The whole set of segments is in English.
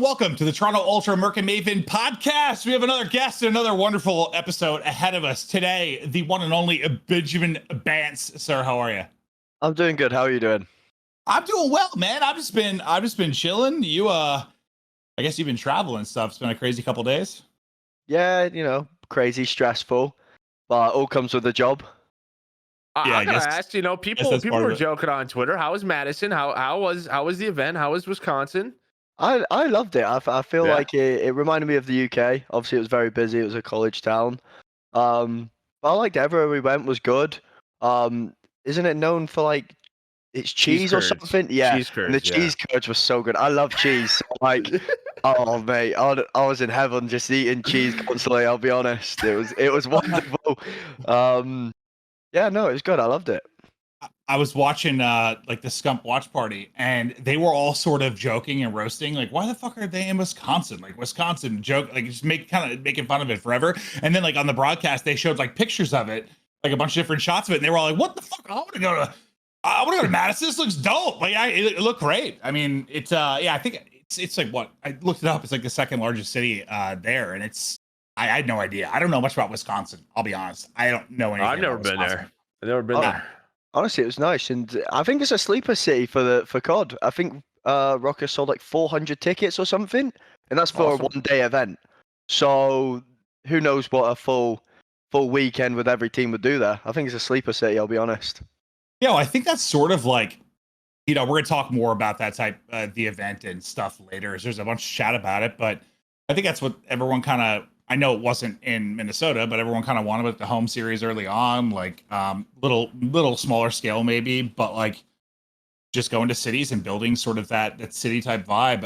welcome to the Toronto Ultra Merk and Maven podcast. We have another guest and another wonderful episode ahead of us today. The one and only Benjamin Bance. Sir, how are you? I'm doing good. How are you doing? I'm doing well, man. I've just been chilling. You, I guess you've been traveling and stuff. It's been a crazy couple days. Yeah, crazy, stressful, but all comes with a job. Yeah, I gotta ask. People were joking on Twitter. How was Madison? How was the event? How was Wisconsin? I loved it. I feel like it reminded me of the UK. Obviously, it was very busy. It was a college town. But I liked everywhere we went was good. Isn't it known for like it's cheese or something? Yeah, cheese curds, and the cheese curds were so good. I love cheese. So oh mate, I was in heaven just eating cheese constantly. I'll be honest. It was wonderful. Yeah, no, it was good. I loved it. I was watching like the Scump watch party, and they were all sort of joking and roasting, like, why the fuck are they in Wisconsin? Like Wisconsin joke, like just making fun of it forever. And then like on the broadcast, they showed like pictures of it, like a bunch of different shots of it, and they were all like, what the fuck? I want to go to Madison. This looks dope. Like it looked great. I mean, it's I think it's like what I looked it up. It's like the second largest city there, and I had no idea. I don't know much about Wisconsin. I'll be honest. I don't know anything. I've never been there. I've never been there. Honestly, it was nice, and I think it's a sleeper city for COD. I think Rokkr sold like 400 tickets or something, and that's for Awesome. a one-day event. So who knows what a full weekend with every team would do there. I think it's a sleeper city. I'll be honest. Yeah, well, I think that's sort of like, we're going to talk more about that type, the event and stuff later. There's a bunch of chat about it, but I think that's what everyone kind of, I know it wasn't in Minnesota, but everyone kind of wanted with the home series early on, like little smaller scale maybe, but like just going to cities and building sort of that city type vibe.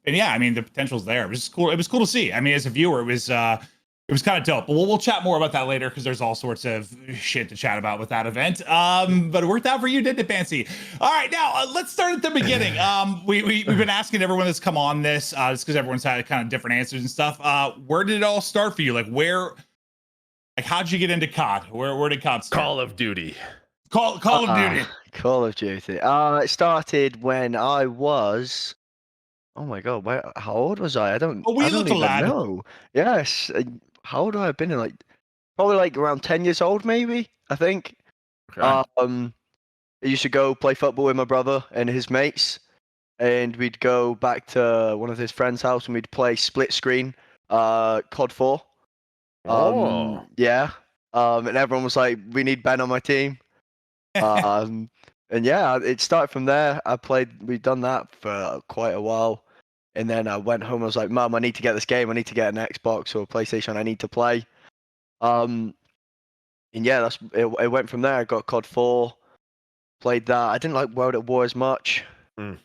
And yeah, I mean, the potential's there. It was just cool. It was cool to see. I mean, as a viewer, it was kind of dope. But we'll chat more about that later because there's all sorts of shit to chat about with that event. But it worked out for you, didn't it, Fancy? All right, now let's start at the beginning. We've been asking everyone that's come on this, just because everyone's had kind of different answers and stuff. Where did it all start for you? Like how'd you get into COD? Where did COD start? Call of Duty. Call of Duty. Call of Duty. It started when I was. Oh my god, how old was I? I don't even know. Yes. How old would I have been? Probably like around 10 years old, maybe, I think. Okay. I used to go play football with my brother and his mates, and we'd go back to one of his friends' house and we'd play split screen, COD 4. Yeah. And everyone was like, we need Ben on my team. And yeah, it started from there. We'd done that for quite a while. And then I went home. I was like, Mum, I need to get this game. I need to get an Xbox or a PlayStation. I need to play. And yeah, it went from there. I got COD 4, played that. I didn't like World at War as much. It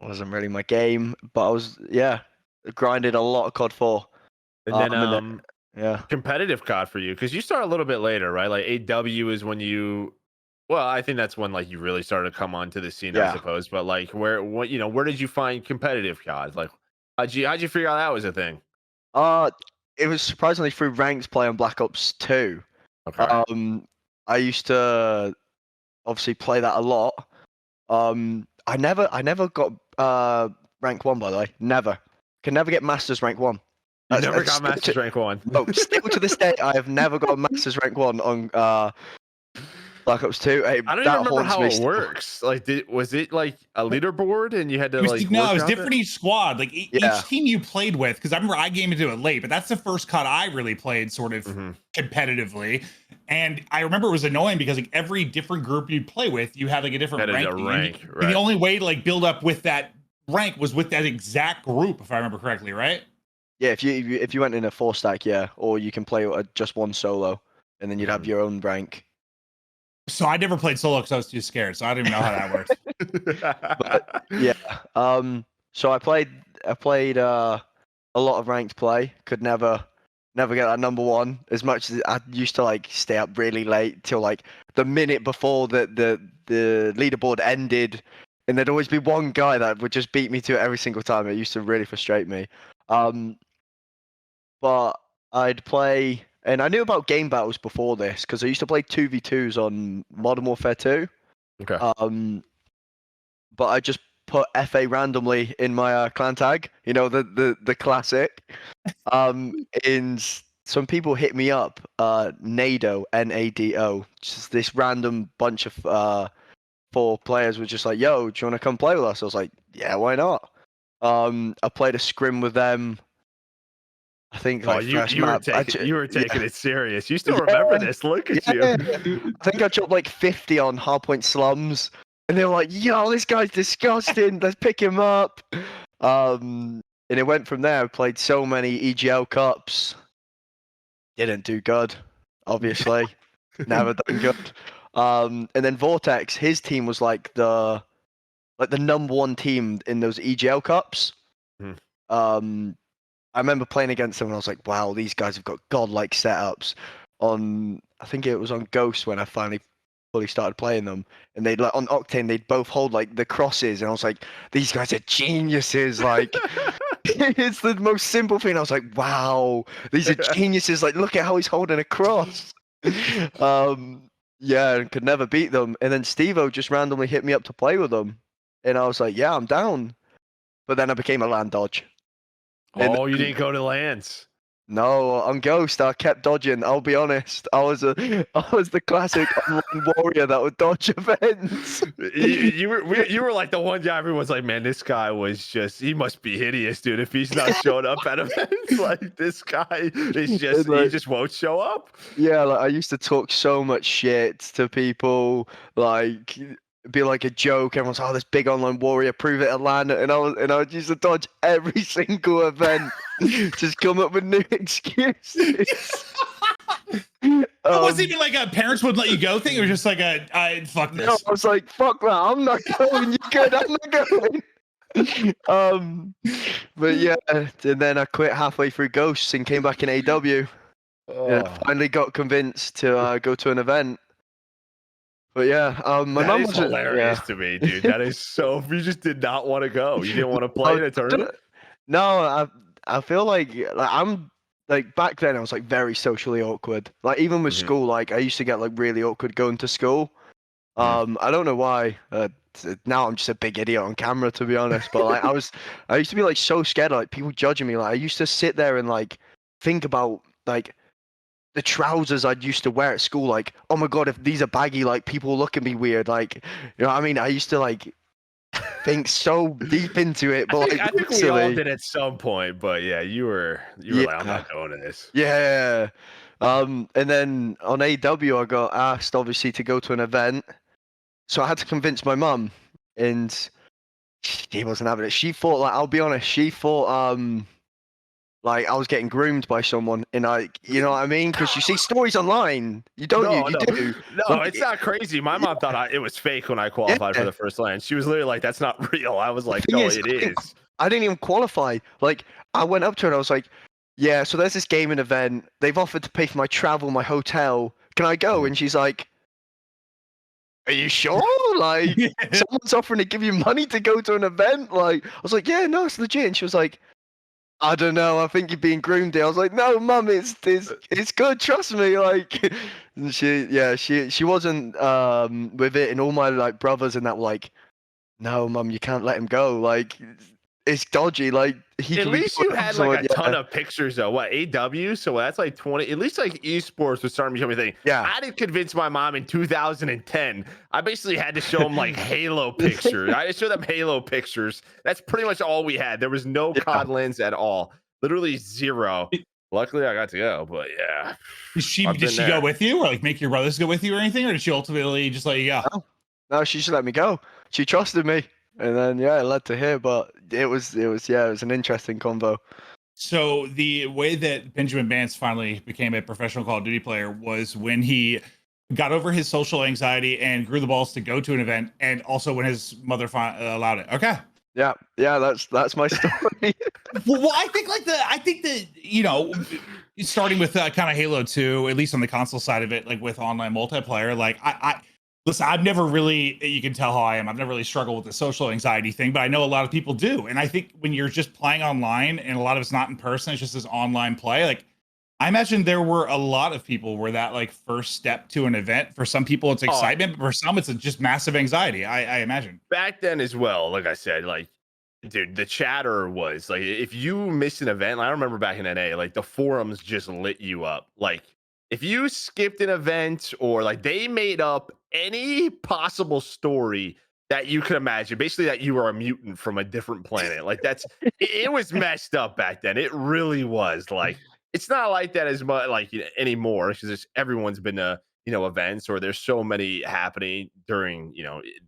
wasn't really my game, but I was grinded a lot of COD 4. And then competitive COD for you, because you start a little bit later, right? Like AW is when you. Well, I think that's when like you really started to come onto the scene, I suppose. But like, where did you find competitive COD? Like, how'd you figure out that was a thing? It was surprisingly through ranked play on Black Ops 2. Okay. I used to obviously play that a lot. I never got rank 1, by the way. Never. Can never get Masters rank 1. You never got Masters rank 1. No, still to this day, I have never got Masters rank 1 on Black Ops 2. I don't even remember how it works. Like, was it like a leaderboard and you had to it was different each squad. Like each team you played with, because I remember I came into it late, but that's the first COD I really played sort of competitively. And I remember it was annoying because like every different group you play with, you had like a different rank. And the only way to like build up with that rank was with that exact group, if I remember correctly, right? Yeah, if you went in a 4-stack, or you can play just one solo, and then you'd have your own rank. So I never played solo because I was too scared. So I don't even know how that works. But, yeah. So I played a lot of ranked play. Could never get that number 1. As much as I used to like stay up really late till like the minute before the leaderboard ended, and there'd always be one guy that would just beat me to it every single time. It used to really frustrate me. But I'd play. And I knew about game battles before this because I used to play 2v2s on Modern Warfare 2. Okay. But I just put FA randomly in my clan tag. You know, the classic. And some people hit me up, Nado, Nado, just this random bunch of 4 players were just like, yo, do you want to come play with us? I was like, yeah, why not? I played a scrim with them. I think like you first were map. you were taking it serious. You still remember this? Look at you. I think I dropped like 50 on hardpoint slums, and they were like, yo, this guy's disgusting. Let's pick him up. And it went from there. I played so many EGL cups. Didn't do good, obviously. Never done good. And then Vortex, his team was like the number 1 team in those EGL cups. I remember playing against them and I was like, wow, these guys have got godlike setups. I think it was on Ghost when I finally fully started playing them, and they'd like on Octane they'd both hold like the crosses, and I was like, these guys are geniuses. Like it's the most simple thing. I was like, wow, these are geniuses. Like, look at how he's holding a cross. Yeah, and could never beat them. And then Steve-O just randomly hit me up to play with them, and I was like, yeah, I'm down. But then I became a land dodge. Oh, you didn't go to lands. No, on Ghost, I kept dodging. I'll be honest. I was the classic online warrior that would dodge events. You were like the one guy everyone's like, man, this guy he must be hideous, dude. If he's not showing up at events, like this guy is just he just won't show up. Yeah, like I used to talk so much shit to people, like be like a joke. Everyone's like, oh, this big online warrior, prove it at land, and I would used to dodge every single event. Just come up with new excuses. It wasn't even like a parents would let you go thing. It was just like fuck this. No, I was like, fuck that. I'm not going. You good? I'm not going. But yeah, and then I quit halfway through Ghosts and came back in AW. And I finally got convinced to go to an event. But yeah, my mom was hilarious to me, dude. That is so. You just did not want to go. You didn't want to play in a tournament. No, I feel like I'm like back then I was like very socially awkward. Like even with school, like I used to get like really awkward going to school. I don't know why. Now I'm just a big idiot on camera, to be honest. But like I used to be like so scared of like people judging me. Like I used to sit there and like think about like the trousers I'd used to wear at school. Like, oh my god, if these are baggy, like people look at me weird. Like, you know what I mean? I used to like think so deep into it. But I think we all did at some point. But yeah, you were like, I'm not going to this. Yeah. And then on AW, I got asked obviously to go to an event, so I had to convince my mum, and she wasn't having it. She thought, like, I'll be honest, she thought like I was getting groomed by someone, and you know what I mean? Because you see stories online, you don't, you do. No, it's not crazy. My mom thought it was fake when I qualified for the first land. She was literally like, "That's not real." I was like, "No, it is." I didn't even qualify. Like, I went up to her and I was like, "Yeah, so there's this gaming event. They've offered to pay for my travel, my hotel. Can I go?" And she's like, "Are you sure? Like, someone's offering to give you money to go to an event?" Like, I was like, "Yeah, no, it's legit." And she was like, I don't know. I think you're being groomed here. I was like, no, mum, it's good. Trust me. Like, and she wasn't with it, and all my like brothers and that were like, no, mum, you can't let him go. Like, it's dodgy. Like, at least you had like a ton of pictures though. What, AW? So that's like 20. At least like esports was starting to become a thing. Yeah. I didn't convince my mom in 2010. I basically had to show them like Halo pictures. I just showed them Halo pictures. That's pretty much all we had. There was no COD lens at all. Literally zero. Luckily, I got to go. But yeah. Did she go with you, or like make your brothers go with you or anything, or did she ultimately just let you go? No, she just let me go. She trusted me. And then it led to here, but it was an interesting convo. So the way that Benjamin Bance finally became a professional Call of Duty player was when he got over his social anxiety and grew the balls to go to an event, and also when his mother allowed it. Okay. Yeah, that's my story. well, I think that you know, starting with kind of Halo 2, at least on the console side of it, like with online multiplayer, like listen, I've never really, you can tell how I am. I've never really struggled with the social anxiety thing, but I know a lot of people do. And I think when you're just playing online and a lot of it's not in person, it's just this online play, like I imagine there were a lot of people where that like first step to an event. For some people, it's excitement, but for some, it's just massive anxiety. I imagine. Back then as well, like I said, like, dude, the chatter was like, if you missed an event, like, I remember back in NA, like the forums just lit you up. Like, if you skipped an event or like they made up any possible story that you could imagine, basically that you were a mutant from a different planet. Like it was messed up back then. It really was. Like, it's not like that as much like anymore because everyone's been to events, or there's so many happening during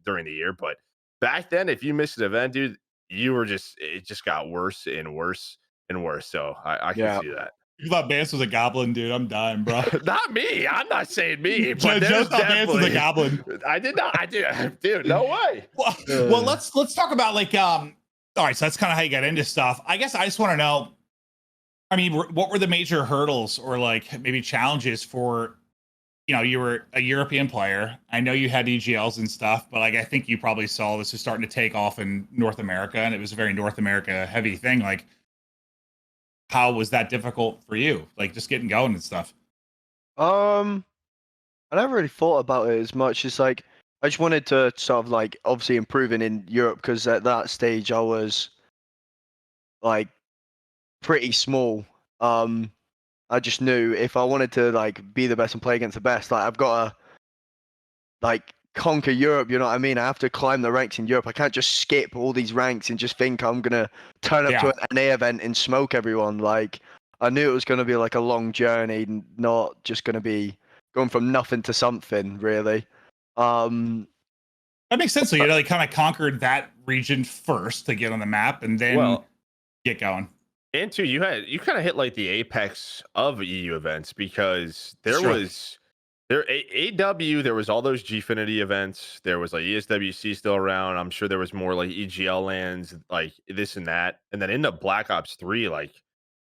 during the year. But back then, if you missed an event, dude, it just got worse and worse and worse. So I can see that. You thought Bance was a goblin, dude. I'm dying, bro. Not me. I'm not saying me. But Joe thought Bance was a goblin. I did not. I did, dude. No way. Well, let's talk about like all right. So that's kind of how you got into stuff. I guess I just want to know. I mean, what were the major hurdles or like maybe challenges for? You were a European player. I know you had EGLs and stuff, but like I think you probably saw this was starting to take off in North America, and it was a very North America heavy thing. Like, how was that difficult for you? Like just getting going and stuff. I never really thought about it as much. It's like I just wanted to sort of like obviously improving in Europe because at that stage I was like pretty small. I just knew if I wanted to like be the best and play against the best, like I've got to like conquer Europe. You know what I mean? I have to climb the ranks in Europe. I can't just skip all these ranks and just think I'm gonna turn up to an NA event and smoke everyone. Like I knew it was gonna be like a long journey, not just gonna be going from nothing to something. Really. That makes sense. So you like kind of conquered that region first to get on the map, and then get going. And two, you kind of hit like the apex of EU events because there was AW, there was all those Gfinity events. There was like ESWC still around. I'm sure there was more like EGL lands, like this and that. And then into Black Ops 3, like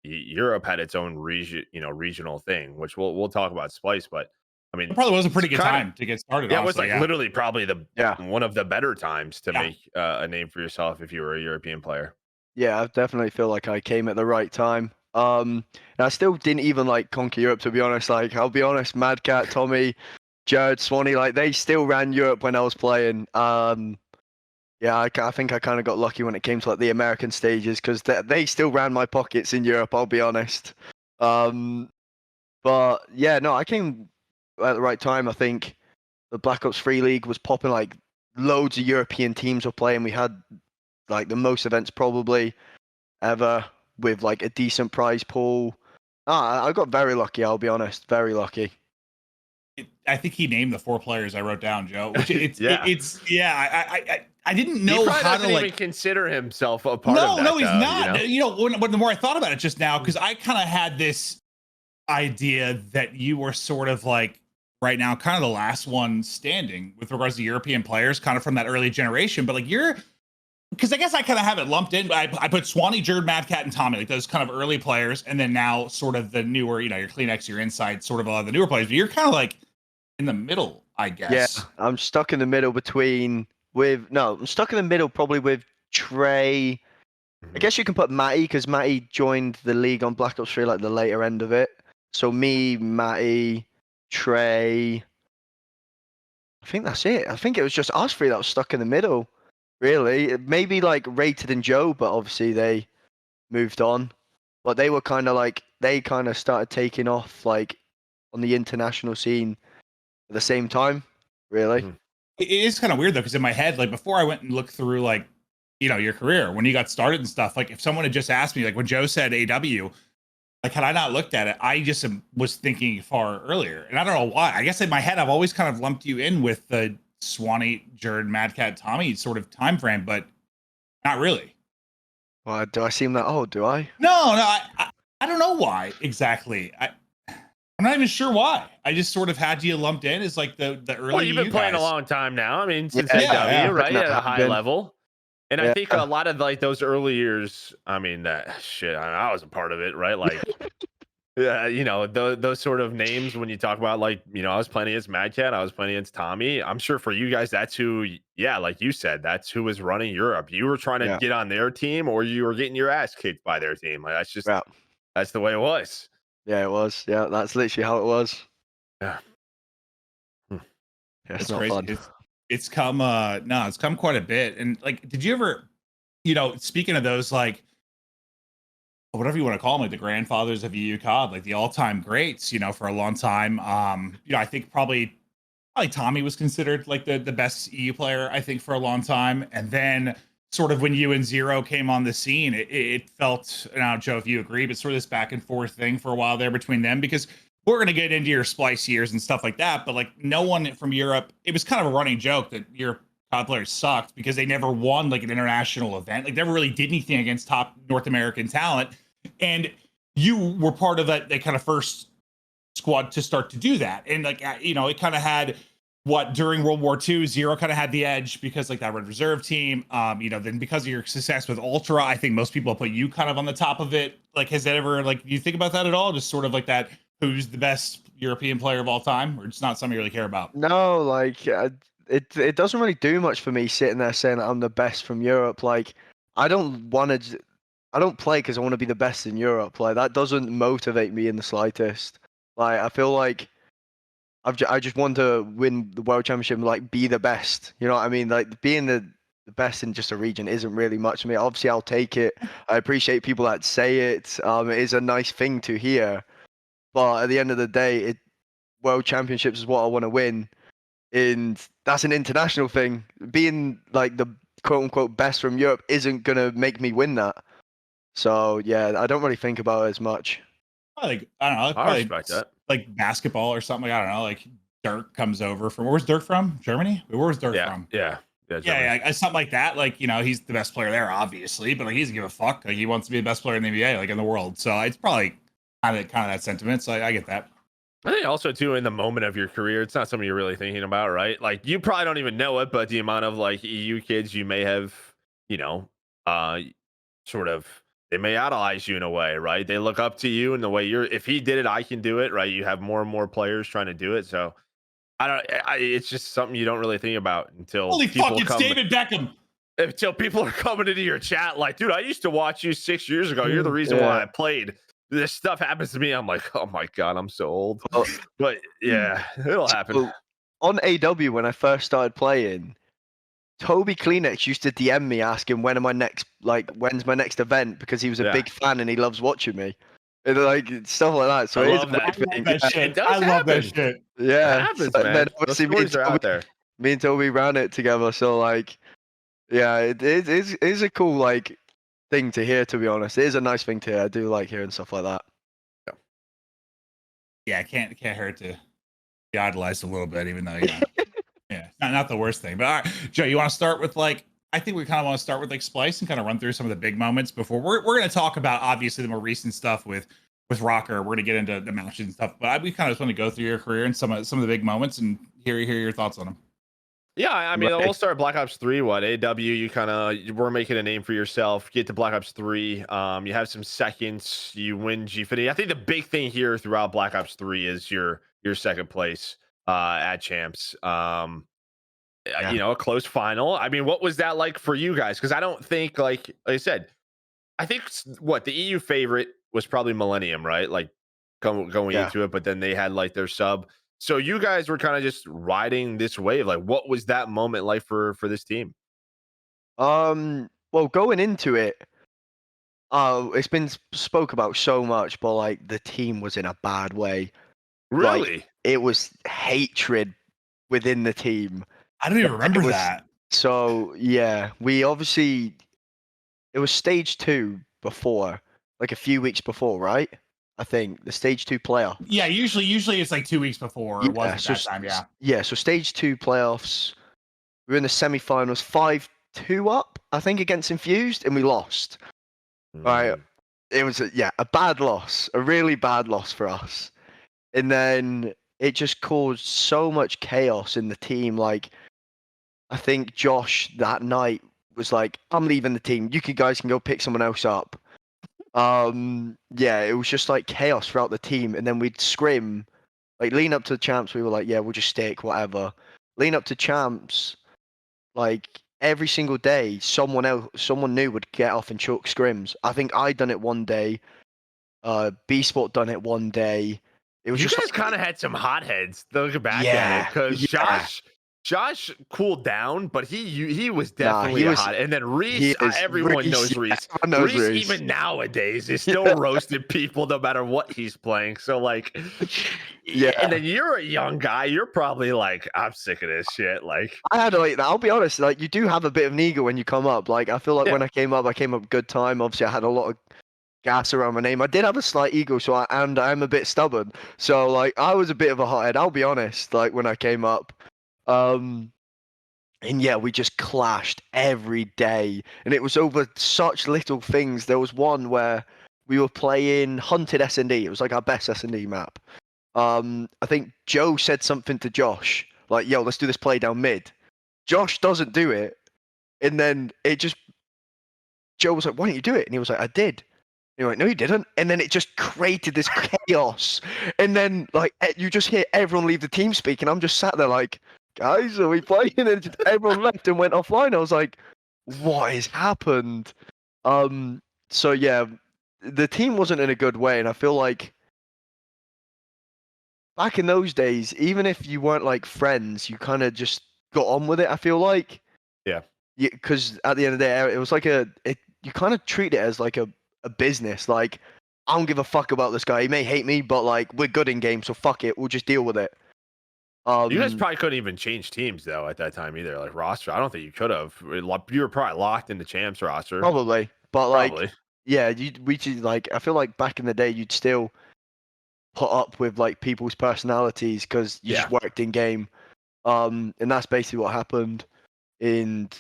Europe had its own regional thing, which we'll talk about Splyce, but I mean, it probably was a pretty good time to get started. Yeah, honestly, it was like literally probably one of the better times to make a name for yourself if you were a European player. Yeah, I definitely feel like I came at the right time. And I still didn't even like conquer Europe, to be honest. Like, I'll be honest, Mad Cat, Tommy, Jared, Swanee, like they still ran Europe when I was playing. Yeah, I think I kind of got lucky when it came to like the American stages because they still ran my pockets in Europe. I'll be honest. But yeah, no, I came at the right time. I think the Black Ops 3 League was popping. Like loads of European teams were playing. We had like the most events probably ever with like a decent prize pool. I got very lucky. I'll be honest, very lucky. I think he named the 4 players I wrote down, Joe. Which I didn't know how to even consider himself a part of that. No, he's not. When the more I thought about it just now, because I kind of had this idea that you were sort of like right now, kind of the last one standing with regards to European players, kind of from that early generation. But like because I guess I kind of have it lumped in. I put Swanee, Jared, Mad Cat, and Tommy, like those kind of early players, and then now sort of the newer, your Kleenex, your Inside, sort of a lot of the newer players. But you're kind of like in the middle, I guess. Yeah, I'm stuck in the middle I'm stuck in the middle probably with Trey. I guess you can put Matty because Matty joined the league on Black Ops 3 like the later end of it. So me, Matty, Trey. I think that's it. I think it was just us 3 that was stuck in the middle. Really, maybe like Rated and Joe, but obviously they moved on. But they were kind of started taking off like on the international scene at the same time. Really, It is kind of weird though, because in my head, like before I went and looked through like your career when you got started and stuff, like if someone had just asked me, like when Joe said AW, like had I not looked at it, I just was thinking far earlier, and I don't know why. I guess in my head I've always kind of lumped you in with the Swanee, Jared, Mad Cat, Tommy sort of time frame, but not really. Well, do I seem that old? Do I? No, I don't know why exactly. I'm not even sure why. I just sort of had you lumped in as like the early. Well, you've been playing a long time now. I mean, since AW, right, at a high level. And I think a lot of like those early years. I mean, I was a part of it, right? Like. Yeah, those sort of names when you talk about like, I was playing against Mad Cat, I was playing against Tommy. I'm sure for you guys, that's who, like you said, that's who was running Europe. You were trying to get on their team or you were getting your ass kicked by their team. Like, that's the way it was. Yeah, it was. Yeah, that's literally how it was. Yeah. Yeah, it's It's not crazy. fun. It's come no, it's come quite a bit. And like, did you ever, speaking of those, like, whatever you want to call them, like the grandfathers of EU COD, like the all-time greats, for a long time. I think probably Tommy was considered like the best EU player, I think, for a long time. And then sort of when you and Zero came on the scene, it felt, and I don't know, Joe, if you agree, but sort of this back and forth thing for a while there between them, because we're going to get into your Splyce years and stuff like that. But like no one from Europe, it was kind of a running joke that your COD players sucked because they never won like an international event. Like never really did anything against top North American talent. And you were part of that kind of first squad to start to do that. And like, it kind of had during World War II, Zero kind of had the edge because like that Red Reserve team, then because of your success with Ultra, I think most people put you kind of on the top of it. Like, has that ever, like, you think about that at all? Just sort of like that, who's the best European player of all time, or just not something you really care about? No, like it doesn't really do much for me sitting there saying that I'm the best from Europe. Like I don't want to. I don't play because I want to be the best in Europe. Like that doesn't motivate me in the slightest. Like I feel like I just want to win the world championship and like be the best. You know what I mean? Like being the best in just a region isn't really much to me. Obviously, I'll take it. I appreciate people that say it. It is a nice thing to hear. But at the end of the day, world championships is what I want to win, and that's an international thing. Being like the quote unquote best from Europe isn't gonna make me win that. So yeah, I don't really think about it as much. I don't know, I probably respect that. like basketball or something. Like, I don't know, like Dirk comes over from, where's Dirk from? Germany? Where's Dirk Yeah, from? yeah, Yeah, something like that. Like, he's the best player there, obviously, but like he doesn't give a fuck. Like he wants to be the best player in the NBA, like in the world. So it's probably kind of that sentiment. So I get that. I think also too in the moment of your career, it's not something you're really thinking about, right? Like you probably don't even know it, but the amount of like EU kids you may have, you know, uh, sort of they may idolize you in a way, right? They look up to you in the way you're. If he did it, I can do it, right? You have more and more players trying to do it, so I don't. It's just something you don't really think about Holy fuck, it's David Beckham. until people are coming into your chat like, dude, I used to watch you 6 years ago. You're the reason Yeah. why I played. This stuff happens to me. I'm like, oh my God, I'm so old. Well, But yeah, it'll happen. so, on AW when I first started playing, Toby Kleenex used to DM me asking when's my next event because he was a Yeah. big fan and he loves watching me. And like stuff like that. So I it is love a that. weird I thing. love that shit. It does I love that happen. shit. Yeah. It happens, So man. then Those obviously stories are out there. me and Toby ran it together. So like, yeah, it is a cool like thing to hear. To be honest, it is a nice thing to hear. I do like hearing stuff like that. Yeah, can't hurt to be idolized a little bit, even though yeah, not the worst thing. But all right, Joe, you want to start with like, I think we kind of want to start with like Splyce and kind of run through some of the big moments before we're going to talk about obviously the more recent stuff with Rokkr. We're going to get into the matches and stuff, but we kind of just want to go through your career and some of the big moments and hear your thoughts on them. Yeah, I mean, Right. we'll start Black Ops 3. What AW? You kind of were making a name for yourself. Get to Black Ops 3. You have some seconds. You win Gfinity. I think the big thing here throughout Black Ops 3 is your second place at champs. A close final. I mean, what was that like for you guys? Because I don't think like I said, I think what the EU favorite was probably Millennium, right? Like going Yeah. into it, but then they had like their sub. So you guys were kind of just riding this wave. Like, what was that moment like for this team? Well, going into it, it's been spoke about so much, but like the team was in a bad way. Like Really? it was hatred within the team. I don't even remember It was- that. So yeah, we obviously it was stage 2 before, like a few weeks before, right? I think the stage 2 playoff. Yeah, usually it's like 2 weeks before. It was at that time, yeah. Yeah, so stage 2 playoffs. We were in the semi-finals, 5-2 up, I think, against Infused, and we lost. Right. Mm. It was a bad loss, a really bad loss for us. And then it just caused so much chaos in the team. Like, I think Josh that night was like, I'm leaving the team. You guys can go pick someone else up. Yeah, it was just like chaos throughout the team. And then we'd scrim, like lean up to the champs. We were like, yeah, we'll just stick, whatever. Lean up to champs, like every single day, someone new would get off and chuck scrims. I think I done it one day. B Sport done it one day. It was You just guys kind of had some hotheads looking back at Yeah, it, because yeah. Josh cooled down, but he was Nah, definitely a hot. And then Reese, everyone knows Reese. Everyone knows Reese, Reese. even nowadays, is still roasting people no matter what he's playing. So like, Yeah. And then you're a young guy. You're probably like, I'm sick of this shit. Like, I had like, I'll be honest, like you do have a bit of an ego when you come up. Like I feel like when I came up good time. Obviously, I had a lot of gas around my name. I did have a slight ego, and I'm a bit stubborn. So like I was a bit of a hothead. I'll be honest. Like when I came up, and yeah, we just clashed every day, and it was over such little things. There was one where we were playing Hunted S&D. It was like our best S&D map. I think Joe said something to Josh, like, "Yo, let's do this play down mid." Josh doesn't do it, and then Joe was like, "Why don't you do it?" And he was like, "I did." And you're like, "No, you didn't." And then it just created this chaos, and then like you just hear everyone leave the team speak, and I'm just sat there like, "Guys, are we playing?" And just everyone left and went offline. I was like, "What has happened?" So yeah, the team wasn't in a good way, and I feel like back in those days, even if you weren't like friends, you kind of just got on with it. I feel like, yeah, because at the end of the day, it was like you kind of treat it as like a business. Like, I don't give a fuck about this guy. He may hate me, but like we're good in game, so fuck it. We'll just deal with it. you guys probably couldn't even change teams though at that time either. Like roster, I don't think you could have. You were probably locked in the champs roster. Probably, but like, Probably. yeah, we just like. I feel like back in the day, you'd still put up with like people's personalities because you just worked in game. And that's basically what happened. And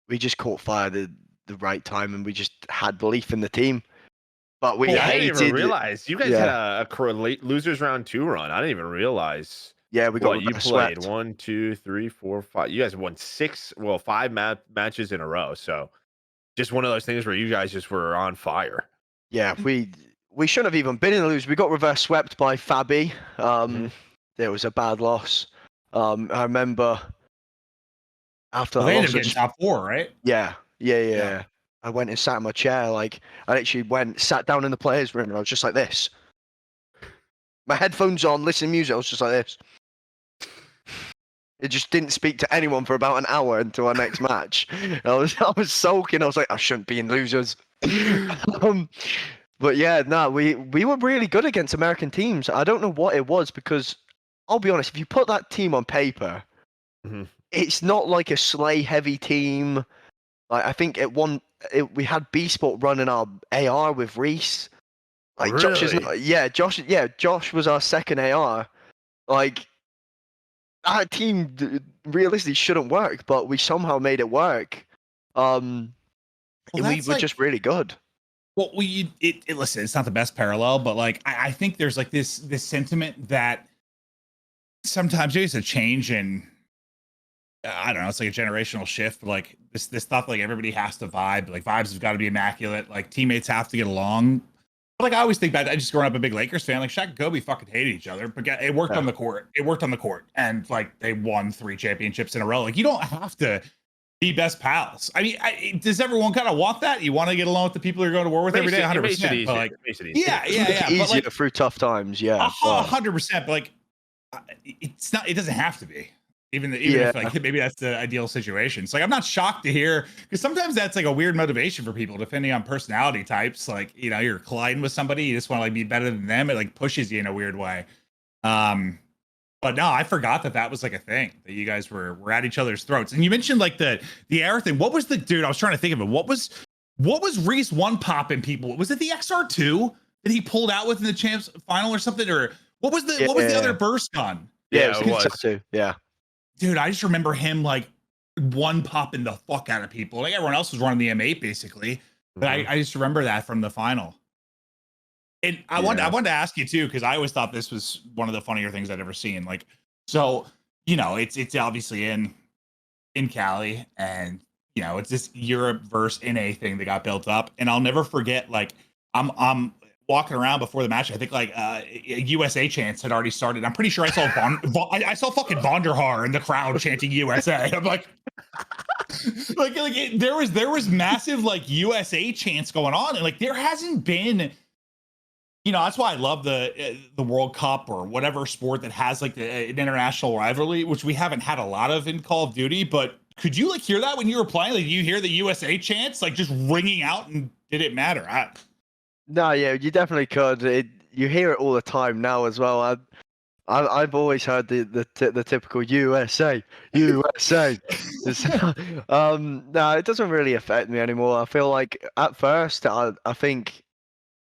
we just caught fire the right time, and we just had belief in the team. But we I didn't even hated. realize you guys had a late losers round 2 run. I didn't even realize. Yeah, we got What you played swept. 1, 2, 3, 4, 5. You guys won 5 matches in a row. So just one of those things where you guys just were on fire. Yeah, we shouldn't have even been in the lose. We got reverse swept by Fabi. There was a bad loss. I remember after that they ended loss, up getting top 4, right? Yeah. I went and sat in my chair. Like I actually sat down in the players' room, and I was just like this. My headphones on, listening to music. I was just like this. It just didn't speak to anyone for about an hour until our next match. I was sulking. I was like, I shouldn't be in losers. But yeah, no, we were really good against American teams. I don't know what it was, because I'll be honest, if you put that team on paper, it's not like a Slay heavy team. Like I think we had B Sport running our AR with Reese. Like Really? Josh was our second AR. Like our team realistically shouldn't work, but we somehow made it work. And we were just really good. Well, listen, it's not the best parallel, but like I think there's like this sentiment that sometimes there's a change in, I don't know, it's like a generational shift. But like this stuff, like everybody has to vibe. Like vibes have got to be immaculate. Like teammates have to get along. But like I always think back, I just growing up a big Lakers fan. Like Shaq and Kobe fucking hated each other, but it worked on the court. It worked on the court, and like they won 3 championships in a row. Like you don't have to be best pals. I mean, does everyone kind of want that? You want to get along with the people you're going to war with every day, 100%. But like, yeah. Easier like, through tough times, 100%. But like, it's not. It doesn't have to be. Even if like maybe that's the ideal situation. So like I'm not shocked to hear, because sometimes that's like a weird motivation for people depending on personality types. Like, you know, you're colliding with somebody, you just want to like be better than them. It like pushes you in a weird way. But no, I forgot that was like a thing that you guys were at each other's throats. And you mentioned like the air thing. What was the dude? I was trying to think of it. What was Reese one popping people? Was it the XR2 that he pulled out with in the champs final or something? Or what was the other burst gun? Yeah, it was too. Yeah. Dude, I just remember him like one popping the fuck out of people. Like everyone else was running the M8 basically. But I just remember that from the final. And I wanted to ask you too, because I always thought this was one of the funnier things I'd ever seen. Like, so, you know, it's obviously in Cali, and you know, it's this Europe versus NA thing that got built up. And I'll never forget, like, I'm walking around before the match. I think like USA chants had already started. I'm pretty sure I saw I saw fucking Vonderhaar in the crowd chanting USA. I'm like, there was massive like USA chants going on, and like there hasn't been That's why I love the World Cup or whatever sport that has like an international rivalry, which we haven't had a lot of in Call of Duty. But could you like hear that when you were playing? Like you hear the USA chants like just ringing out, and did it matter? No, yeah, you definitely could. You hear it all the time now as well. I've always heard the typical USA, USA. No, it doesn't really affect me anymore. I feel like at first, I think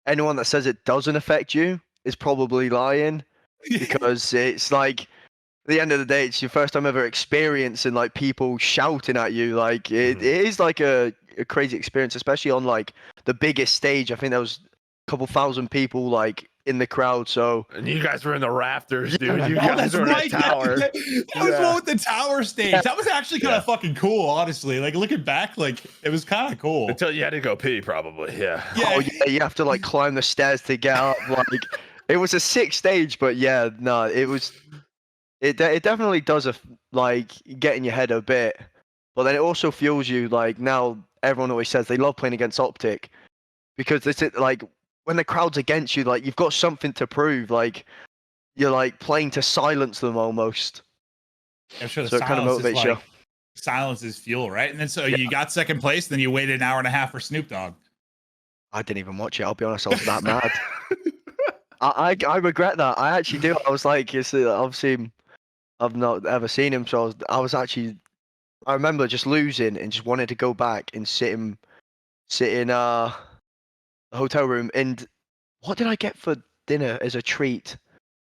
anyone that says it doesn't affect you is probably lying, because it's like at the end of the day, it's your first time ever experiencing like people shouting at you. Like it is like a crazy experience, especially on like the biggest stage. I think there was a couple thousand people like in the crowd. So And you guys were in the rafters, dude. Yeah. You guys were in the tower. That was one with the tower stage. That was actually kind of fucking cool, honestly. Like looking back, like it was kind of cool. Until you had to go pee, probably. Yeah. Oh yeah, you have to like climb the stairs to get up. Like it was a sick stage, but yeah, no, it was. It definitely does like get in your head a bit, but then it also fuels you. Like now, everyone always says they love playing against Optic because it's like when the crowd's against you, like you've got something to prove. Like you're like playing to silence them almost. I'm sure the So it kind of silence motivates is you. like silence is fuel, right? And then so you got second place, then you waited an hour and a half for Snoop Dogg. I didn't even watch it. I'll be honest, I was that mad. I regret that. I actually do. I was like, it's obviously I've not ever seen him, so I was actually. I remember just losing and just wanted to go back and sit in the hotel room. And what did I get for dinner as a treat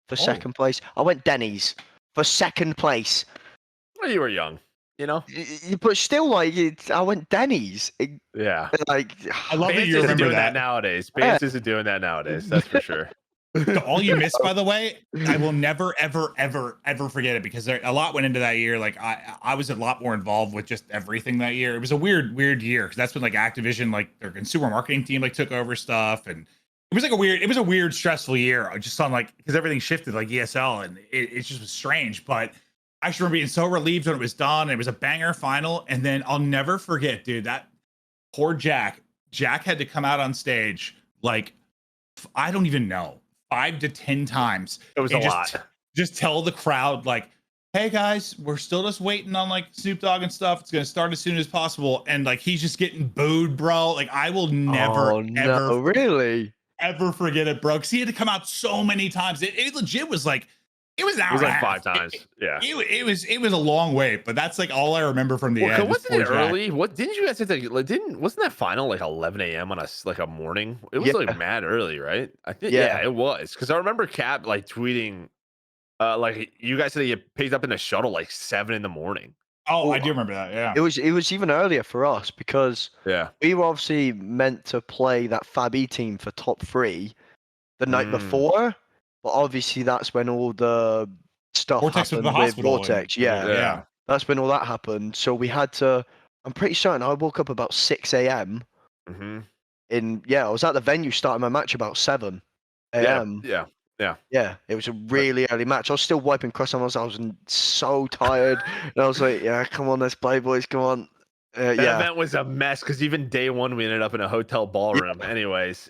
for second place? I went Denny's for second place. Well, you were young, you know. But still, like I went Denny's. Yeah. Like I love that Bance you isn't remember doing that that. nowadays. Bance isn't doing that nowadays. That's for sure. All you missed, by the way, I will never, ever, ever, ever forget it, because a lot went into that year. Like I was a lot more involved with just everything that year. It was a weird year, because that's when like Activision, like their consumer marketing team, like took over stuff, and it was like a weird, stressful year. I just on like because everything shifted like ESL, and it just was strange. But I just remember being so relieved when it was done. It was a banger final, and then I'll never forget, dude, that poor Jack. Jack had to come out on stage like I don't even know. 5 to 10 times. It was a lot. Just tell the crowd like, hey guys, we're still just waiting on like Snoop Dogg and stuff. It's gonna start as soon as possible. And like he's just getting booed, bro. Like I will never ever forget it, bro. Because he had to come out so many times. It legit was like it was an hour. It was like and a half. 5 times. It was a long wait, but that's like all I remember from the end. Wasn't it early? What didn't you guys have to like? Wasn't that final like 11 a.m. on a morning? It was like mad early, right? I think it was, because I remember Cap like tweeting, like you guys said you picked up in the shuttle like 7 in the morning. Oh, I do remember that. Yeah, it was even earlier for us because we were obviously meant to play that Fab E team for top 3 the night before. But obviously, that's when all the stuff Vortex happened with Vortex. Yeah. That's when all that happened. So we had to. I'm pretty certain I woke up about 6 a.m. I was at the venue starting my match about 7 a.m. Yeah. It was a really early match. I was still wiping crust on us. I was so tired. And I was like, yeah, come on, let's play, boys. Come on. That event was a mess, because even day one we ended up in a hotel ballroom. Anyways.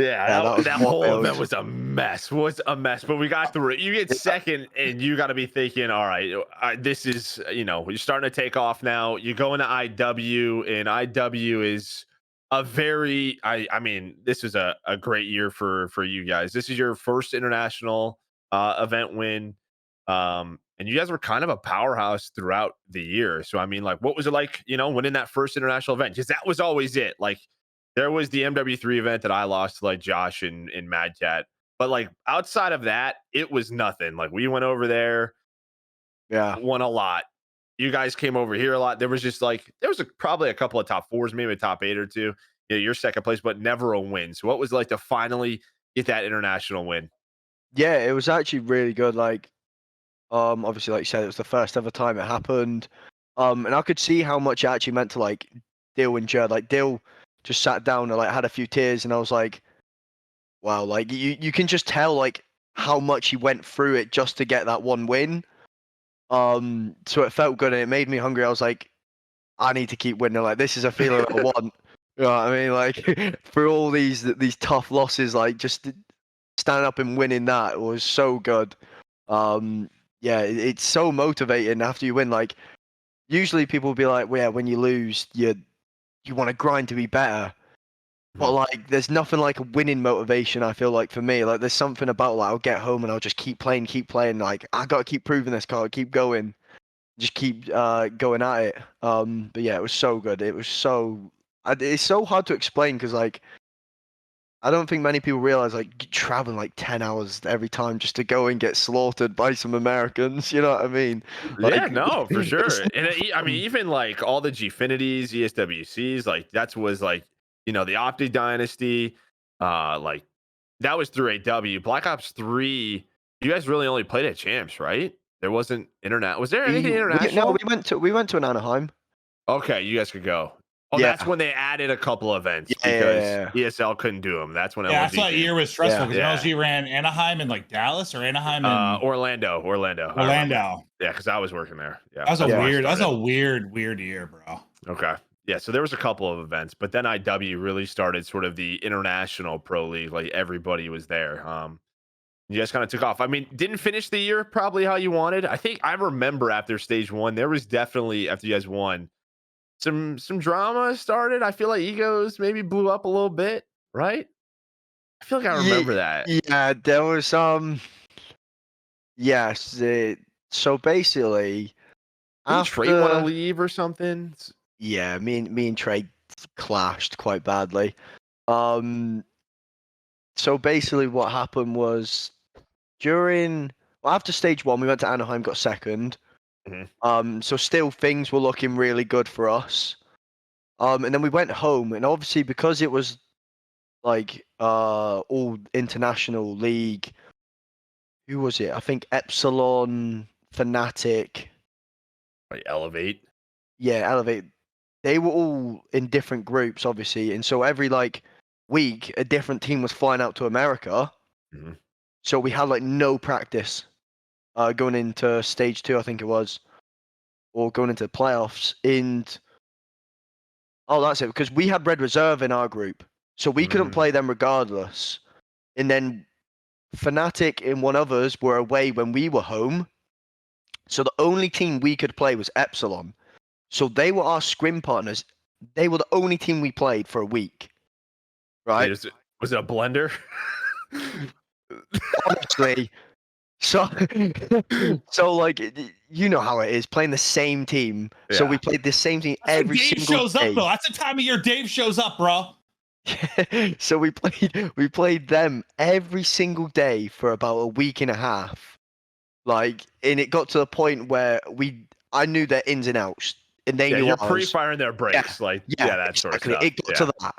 Yeah, that whole event was a mess. But we got through it. You get second, and you got to be thinking, all right, this is, you're starting to take off now. You go into IW, and IW is a very, I mean, this is a great year for you guys. This is your first international event win. And you guys were kind of a powerhouse throughout the year. So, I mean, like, what was it like, winning that first international event? Because that was always it. Like, there was the MW3 event that I lost to like Josh and Mad Cat. But like outside of that, it was nothing. Like we went over there, won a lot. You guys came over here a lot. There was just like, probably a couple of top 4s, maybe a top 8 or 2. You're second place, but never a win. So what was it like to finally get that international win? Yeah, it was actually really good. Like, obviously, like you said, it was the first ever time it happened. And I could see how much it actually meant to like Dill and Jerd. Like Dill just sat down and like had a few tears, and I was like, wow, like you can just tell like how much he went through it just to get that one win. So it felt good and it made me hungry. I was like, I need to keep winning. Like this is a feeling I want. You know what I mean? Like for all these tough losses, like just stand up and winning that was so good. Yeah, it's so motivating after you win. Like usually people will be like, well, yeah, when you lose, you want to grind to be better. But like, there's nothing like a winning motivation. I feel like for me, like there's something about like I'll get home and I'll just keep playing. Like I gotta keep proving this, gotta keep going, just keep going at it. But yeah, it was so good. It was so it's so hard to explain because like I don't think many people realize like traveling like 10 hours every time just to go and get slaughtered by some Americans. You know what I mean? Yeah, Like, no, for sure. it's And I mean, even like all the Gfinities, ESWCs, like that was like, the Opti Dynasty, like that was through AW. Black Ops 3, you guys really only played at champs, right? There wasn't internet. Was there anything no, international? we went to an Anaheim. Okay, you guys could go. Oh, Yeah. that's when they added a couple events Yeah. because ESL couldn't do them. That's when Yeah, that's LND why that came. year was stressful because Yeah. LG ran Anaheim and like Dallas or Anaheim and Orlando. Orlando. Yeah, because I was working there. Yeah, That was that's a where I weird. That was a started. weird year, bro. Okay. Yeah, so there was a couple of events, but then IW really started sort of the international pro league. Like everybody was there. You guys kind of took off. I mean, didn't finish the year probably how you wanted. I think I remember after stage 1, there was definitely after you guys won, some drama started. I feel like egos maybe blew up a little bit, right? I feel like I remember that. Yeah, there was yes. So basically, Didn't Trey want to after leave or something? yeah, me and Trey clashed quite badly. So basically, what happened was after stage 1, we went to Anaheim, got second. So still things were looking really good for us. And then we went home, and obviously because it was like all international league. Who was it? I think Epsilon, Fnatic. Like Elevate. Yeah, Elevate. They were all in different groups, obviously, and so every like week, a different team was flying out to America. So we had like no practice going into stage 2, I think it was, or going into the playoffs. And oh, that's it, because we had Red Reserve in our group, so we couldn't play them regardless. And then Fnatic and one others were away when we were home. So the only team we could play was Epsilon. So they were our scrim partners. They were the only team we played for a week. Right? Wait, was it a blender? Honestly. So like you know how it is playing the same team. So we played the same team That's every when Dave single shows day. up though. That's the time of year Dave shows up, bro. So we played them every single day for about a week and a half. Like, and it got to the point where I knew their ins and outs, and they knew you're ours. pre-firing their brakes, that exactly. sort of stuff. It got to that,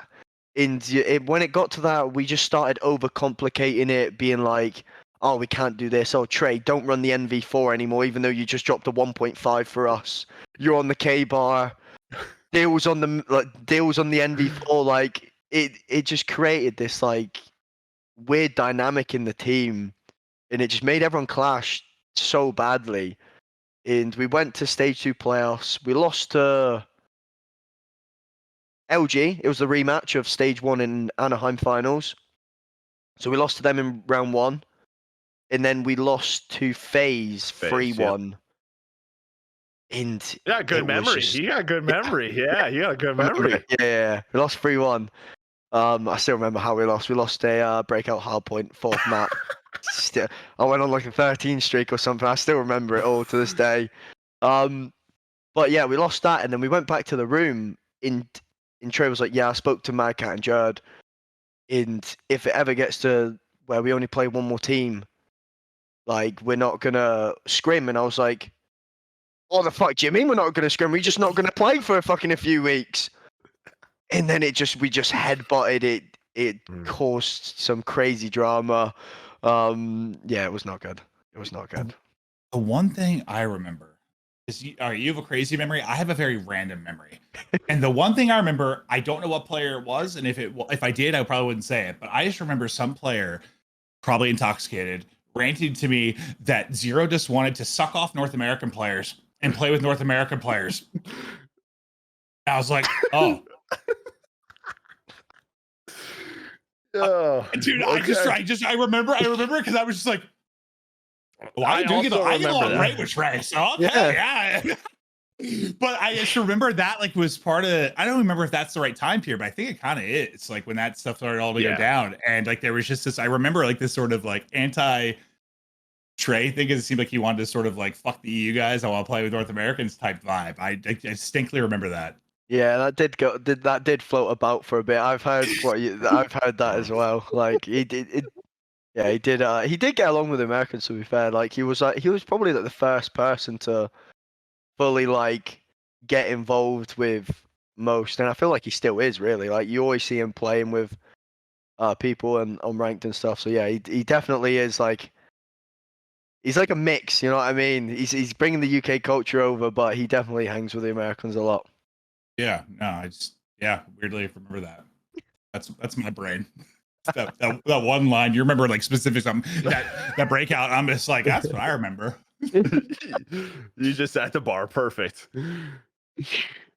and when it got to that, we just started overcomplicating it, being like, "Oh, we can't do this. Oh, Trey, don't run the NV4 anymore, even though you just dropped a 1.5 for us. You're on the K bar. Deals on the NV4. Like, it just created this like weird dynamic in the team, and it just made everyone clash so badly. And we went to stage 2 playoffs. We lost to LG. It was the rematch of stage 1 in Anaheim finals. So we lost to them in round 1. And then we lost to FaZe 3-1. And you got good memory. You got good memory. Yeah, you got a good memory. Yeah. We lost 3-1. I still remember how we lost. We lost a breakout hardpoint, 4th map. Still, I went on like a 13 streak or something. I still remember it all to this day. But yeah, we lost that, and then we went back to the room. And Trey was like, "Yeah, I spoke to Madcat and Jared, and if it ever gets to where we only play one more team, like we're not gonna scrim." And I was like, "What the fuck, Jimmy? We're not gonna scrim. We're just not gonna play for a few weeks." And then we just headbutted it. It caused some crazy drama. Yeah, it was not good. It was not good. The one thing I remember is you have a crazy memory. I have a very random memory. And the one thing I remember, I don't know what player it was, and if I did, I probably wouldn't say it. But I just remember some player, probably intoxicated, ranting to me that Zero just wanted to suck off North American players and play with North American players. I was like, oh. Oh, Dude, okay. I remember because I was just like, well, I get along great with Trey, so okay, yeah. But I just remember that like was part of. I don't remember if that's the right time period, but I think it kind of is. Like when that stuff started all to go down, and like there was just this. I remember like this sort of like anti Trey thing, because it seemed like he wanted to sort of like fuck the EU guys. I want to play with North Americans type vibe. I distinctly remember that. Yeah, that did float about for a bit. I've heard that as well. Like he did. Yeah, he did get along with the Americans, to be fair. Like he was probably like the first person to fully like get involved with most, and I feel like he still is really. Like you always see him playing with people and on ranked and stuff. So yeah, he definitely is like he's like a mix. You know what I mean? He's bringing the UK culture over, but he definitely hangs with the Americans a lot. Yeah, no, weirdly remember that. That's my brain. that one line, you remember like specifics on that breakout. I'm just like, that's what I remember. You just at the bar, perfect.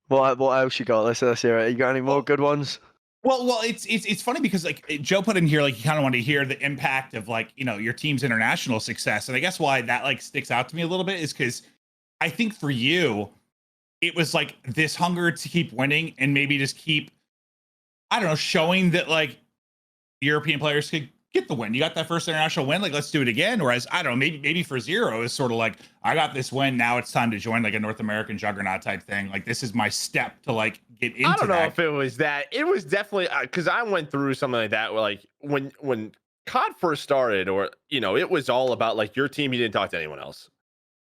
What else you got? Let's hear it. You got any more good ones? Well, it's funny because like Joe put in here, like he kind of wanted to hear the impact of like your team's international success, and I guess why that like sticks out to me a little bit is because I think for you, it was like this hunger to keep winning and maybe just keep, I don't know, showing that like European players could get the win. You got that first international win, like let's do it again. Whereas I don't know, maybe for Zero is sort of like, I got this win, now it's time to join like a North American juggernaut type thing. Like this is my step to like get into. I don't know if it was that. It was definitely because I went through something like that. Where like when COD first started, or it was all about like your team. You didn't talk to anyone else,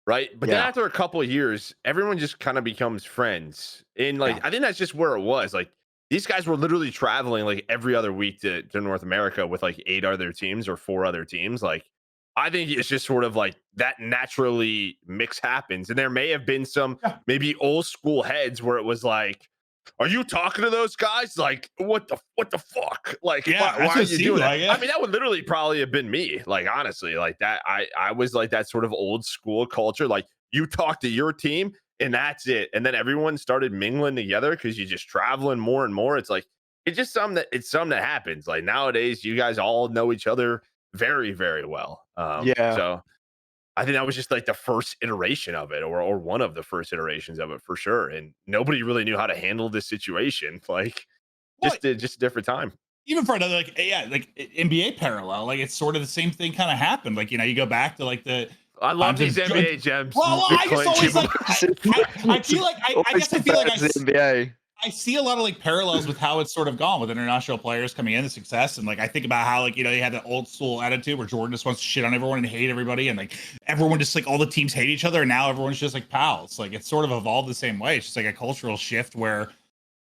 right? But then after a couple of years, everyone just kind of becomes friends. And like I think that's just where it was. Like these guys were literally traveling like every other week to North America with like 8 other teams or 4 other teams. Like I think it's just sort of like that naturally mix happens. And there may have been some maybe old school heads where it was like, are you talking to those guys? Like, what the fuck? Like, why are you doing that? I mean, that would literally probably have been me. Like, honestly, like that. I was like that sort of old school culture. Like, you talk to your team and that's it. And then everyone started mingling together because you're just traveling more and more. It's like it's something that happens. Like nowadays, you guys all know each other very, very well. So I think that was just like the first iteration of it, or one of the first iterations of it for sure. And nobody really knew how to handle this situation. Like just a different time. Even for another like NBA parallel, like it's sort of the same thing kind of happened. Like you go back to like the. I love these NBA gems. Well, I just always like. I feel like I see a lot of like parallels with how it's sort of gone with international players coming into success. And like I think about how like they had that old school attitude where Jordan just wants to shit on everyone and hate everybody, and like everyone just like all the teams hate each other, and now everyone's just like pals. Like it's sort of evolved the same way. It's just like a cultural shift where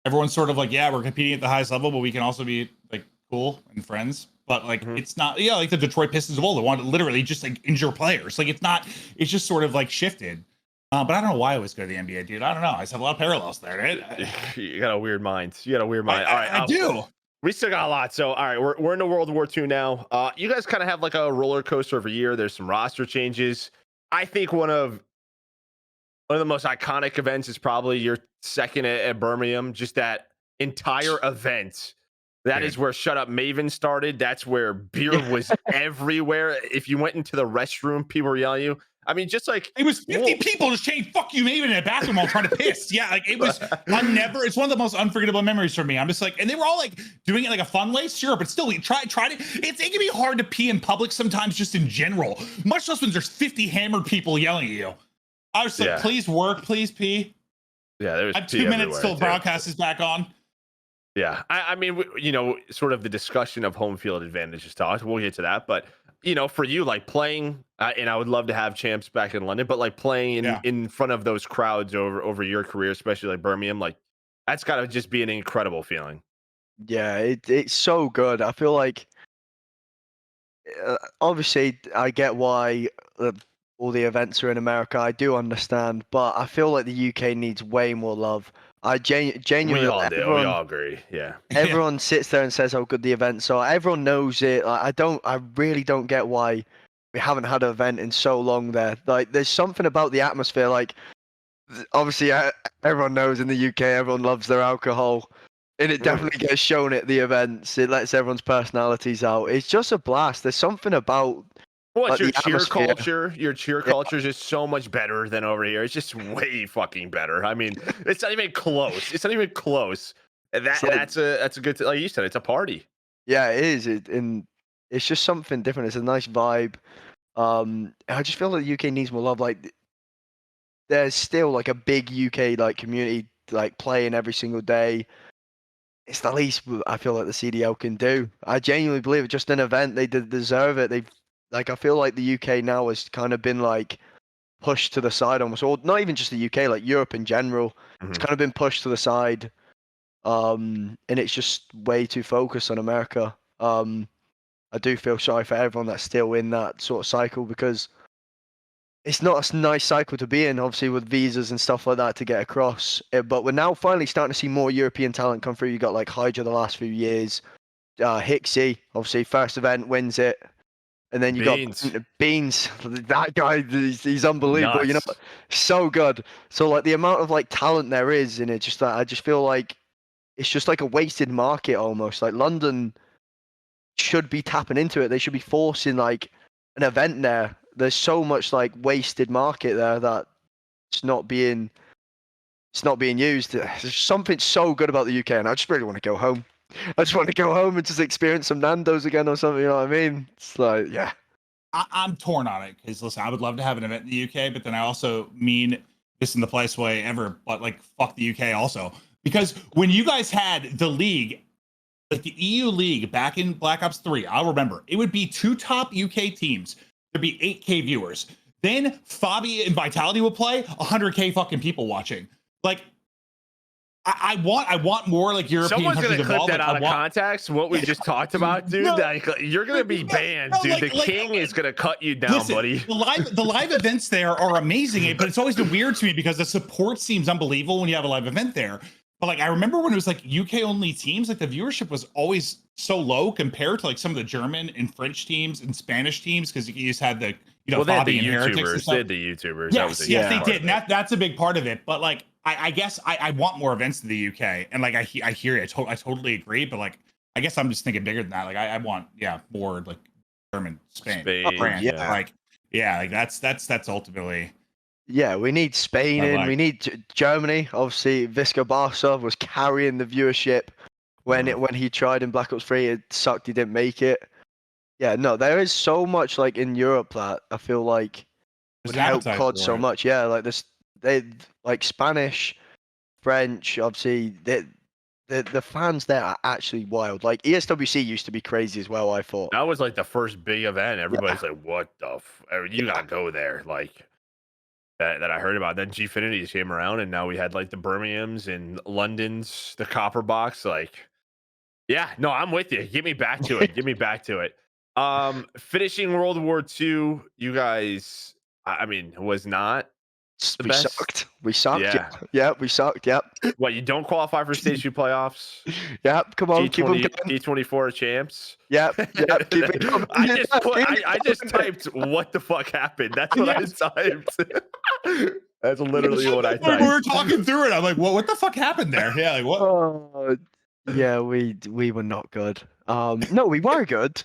everyone's sort of like, yeah, we're competing at the highest level, but we can also be like cool and friends. But like it's not like the Detroit Pistons of old that wanted to literally just like injure players. Like it's just sort of like shifted. But I don't know why I always go to the NBA, dude. I don't know. I just have a lot of parallels there, right? You got a weird mind. All right, I do. We still got a lot. So, all right, we're into World War II now. You guys kind of have like a roller coaster every year. There's some roster changes. I think one of the most iconic events is probably your second at Birmingham. Just that entire event. That is where Shut Up Maven started. That's where beer was everywhere. If you went into the restroom, people were yelling at you. I mean, just like it was 50 people just chanting "fuck you, Maven" in a bathroom while trying to piss. Yeah, like it was. It's one of the most unforgettable memories for me. I'm just like, and they were all like doing it like a fun way, sure, but still, try to. It can be hard to pee in public sometimes, just in general. Much less when there's 50 hammered people yelling at you. I was like, please work, please pee. Yeah, there's. I have 2 minutes till broadcast is back on. Yeah, I mean, sort of the discussion of home field advantage is talked. We'll get to that, but for you, like playing, and I would love to have champs back in London, but like playing in front of those crowds over your career, especially like Birmingham, like that's got to just be an incredible feeling. Yeah, it's so good. I feel like, obviously, I get why all the events are in America. I do understand, but I feel like the UK needs way more love. I genuinely, we all do. We all agree. Yeah. Everyone sits there and says how good the events are. Everyone knows it. Like, I really don't get why we haven't had an event in so long there. Like, there's something about the atmosphere. Like, obviously, everyone knows in the UK, everyone loves their alcohol. And it definitely gets shown at the events. It lets everyone's personalities out. It's just a blast. There's something about Well, it's like, your the cheer atmosphere. culture. Your cheer Yeah. culture is just so much better than over here. It's just way fucking better. I mean, it's not even close. It's not even close. And It's like- that's a good. Like you said, it's a party. Yeah, it is. And it's just something different. It's a nice vibe. I just feel like the UK needs more love. Like, there's still like a big UK like community like playing every single day. It's the least I feel like the CDL can do. I genuinely believe it. Just an event, they deserve it. They've like I feel like the UK now has kind of been like pushed to the side almost, or not even just the UK, like Europe in general. It's kind of been pushed to the side, and it's just way too focused on America. I do feel sorry for everyone that's still in that sort of cycle because it's not a nice cycle to be in, obviously, with visas and stuff like that to get across. But we're now finally starting to see more European talent come through. You got like Hydra the last few years, Hixie, obviously, first event wins it. And then you Beans. got Beans. That guy, he's unbelievable. Nuts. You know, so good. So like the amount of like talent there is in it, just that I just feel like it's just like a wasted market almost. Like London should be tapping into it. They should be forcing like an event there. There's so much like wasted market there that it's not being used. There's something so good about the UK, and I just really want to go home. I just want to go home and just experience some Nando's again or something. You know what I mean? It's like, yeah. I'm torn on it because listen, I would love to have an event in the UK, but then I also mean this in the politest way ever, but like fuck the UK also. Because when you guys had the league, like the EU league back in Black Ops 3, I'll remember it would be 2 top UK teams. There'd be 8K viewers. Then Fabi and Vitality would play, 100K fucking people watching. Like, I want more like European Someone's gonna countries clip involved. that Like, out of context. What we just talked about, dude. No. Like, you're gonna be banned, No, dude. like- The like- king is gonna cut you down, Listen, buddy. the live events there are amazing, but it's always been weird to me because the support seems unbelievable when you have a live event there. But like I remember when it was like UK only teams, like the viewership was always so low compared to like some of the German and French teams and Spanish teams because you just had the Well, they had Fabi the and Heretics and YouTubers. stuff. They had the YouTubers. Yes, they part did. of And it. that's a big part of it. But like I guess I want more events in the UK, and like I hear it. I totally agree. But like I guess I'm just thinking bigger than that. Like I want more like German, Spain, France. yeah. Like that's ultimately. Yeah, we need Spain I in. like- We need Germany. Obviously, Visca Barca was carrying the viewership when he tried in Black Ops 3. It sucked he didn't make it. Yeah, no, there is so much like in Europe that I feel like There's would an help appetite COD for so it. much. Yeah, like this, they like Spanish, French. Obviously, the fans there are actually wild. Like ESWC used to be crazy as well. I thought. That was like the first big event. Everybody's like, "What the? You gotta go there!" Like that I heard about. Then Gfinity's came around, and now we had like the Birminghams and London's, the Copper Box. Like, yeah, no, I'm with you. Get me back to it. Get me back to it. Finishing World War II, you guys. I mean, was not the We best. sucked. We sucked. Yeah. Yeah, we sucked. Yep. What, you don't qualify for stage 2 playoffs? Yep. Come on, keep them G20, going. D24 champs. Yep. Yep. Keep it coming. I just typed what the fuck happened. That's what I typed. That's literally what I When we were typed. talking through it, I'm like, what the fuck happened there? Yeah, like what? Oh, yeah, we were not good. No, we were good,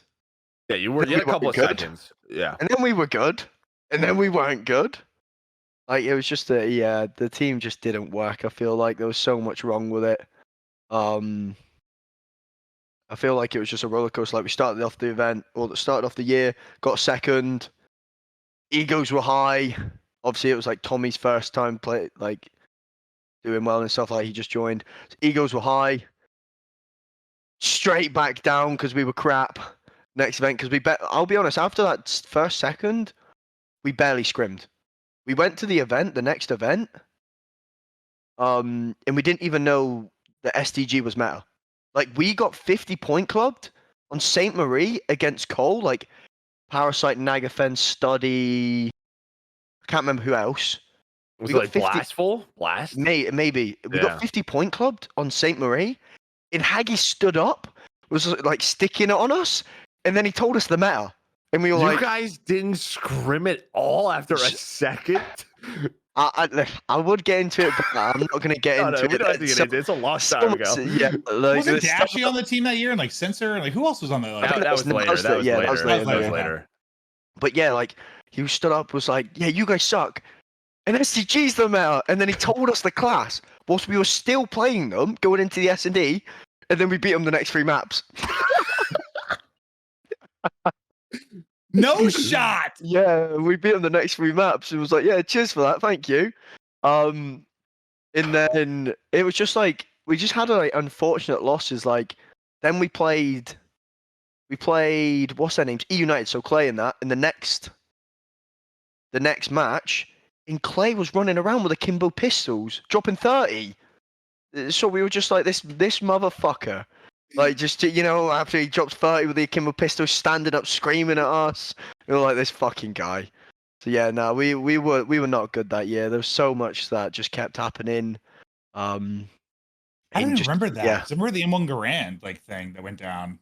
Yeah, you had a couple of good. seconds. Yeah. and then we were good, and then we weren't good. Like it was just the team just didn't work. I feel like there was so much wrong with it. I feel like it was just a roller coaster. Like we started off the event, or started off the year, got second. Egos were high. Obviously, it was like Tommy's first time like doing well and stuff. Like he just joined. Egos were high. Straight back down because we were crap. Next event because I'll be honest. After that first second, we barely scrimmed. We went to the event, the next event, and we didn't even know the STG was meta. Like we got 50 point clubbed on Saint Marie against Cole. Like Parasite, Nagafen, Study. I can't remember who else. Was We it got like 50 Blastful? Blast? Maybe we Yeah. got 50 point clubbed on Saint Marie, and Haggy stood up, was like sticking it on us, and then he told us the meta, and we were You like, guys didn't scrim at all after a second? I would get into it, but I'm not going to get No, into no, we it. don't have to get into it. It's a long time ago. Yeah, like, Wasn't the stuff- Dashy on the team that year, and like Sensor, and like who else was on the? Like, That was later. That was yeah, later. that was later, That was yeah. later. But yeah, like he stood up, was like, "Yeah, you guys suck," and SCG's them out, and then he told us the class whilst we were still playing them, going into the S&D, and then we beat them the next 3 maps. no shot. Yeah, we beat them the next 3 maps, and was like, "Yeah, cheers for that, thank you." And then it was just like we just had like unfortunate losses. Like then we played what's their names? E United, so Clay in that. In the next match, and Clay was running around with akimbo pistols, dropping 30. So we were just like this motherfucker. Like just after he dropped 30 with the akimbo pistol, standing up screaming at us. We were like this fucking guy. So yeah, no, we were not good that year. There was so much that just kept happening. I don't even remember that. Yeah. I remember the M1 Garand like thing that went down.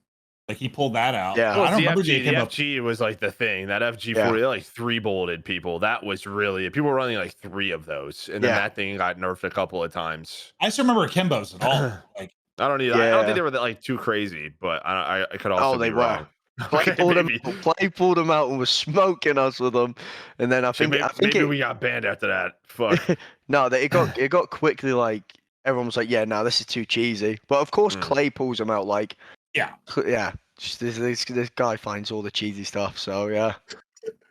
Like he pulled that out. Yeah. I don't remember the the FG was like the thing. That FG40, like 3-bulleted people. That was really people were running like 3 of those, and then that thing got nerfed a couple of times. I just remember Akimbos at all. Like I don't either. I don't think they were like too crazy, but I could also be wrong. Play pulled them out and was smoking us with them, and then I think maybe we got banned after that. Fuck. No, it got quickly like everyone was like, yeah, no, this is too cheesy. But of course, Clay pulls them out like, yeah. This guy finds all the cheesy stuff. So yeah.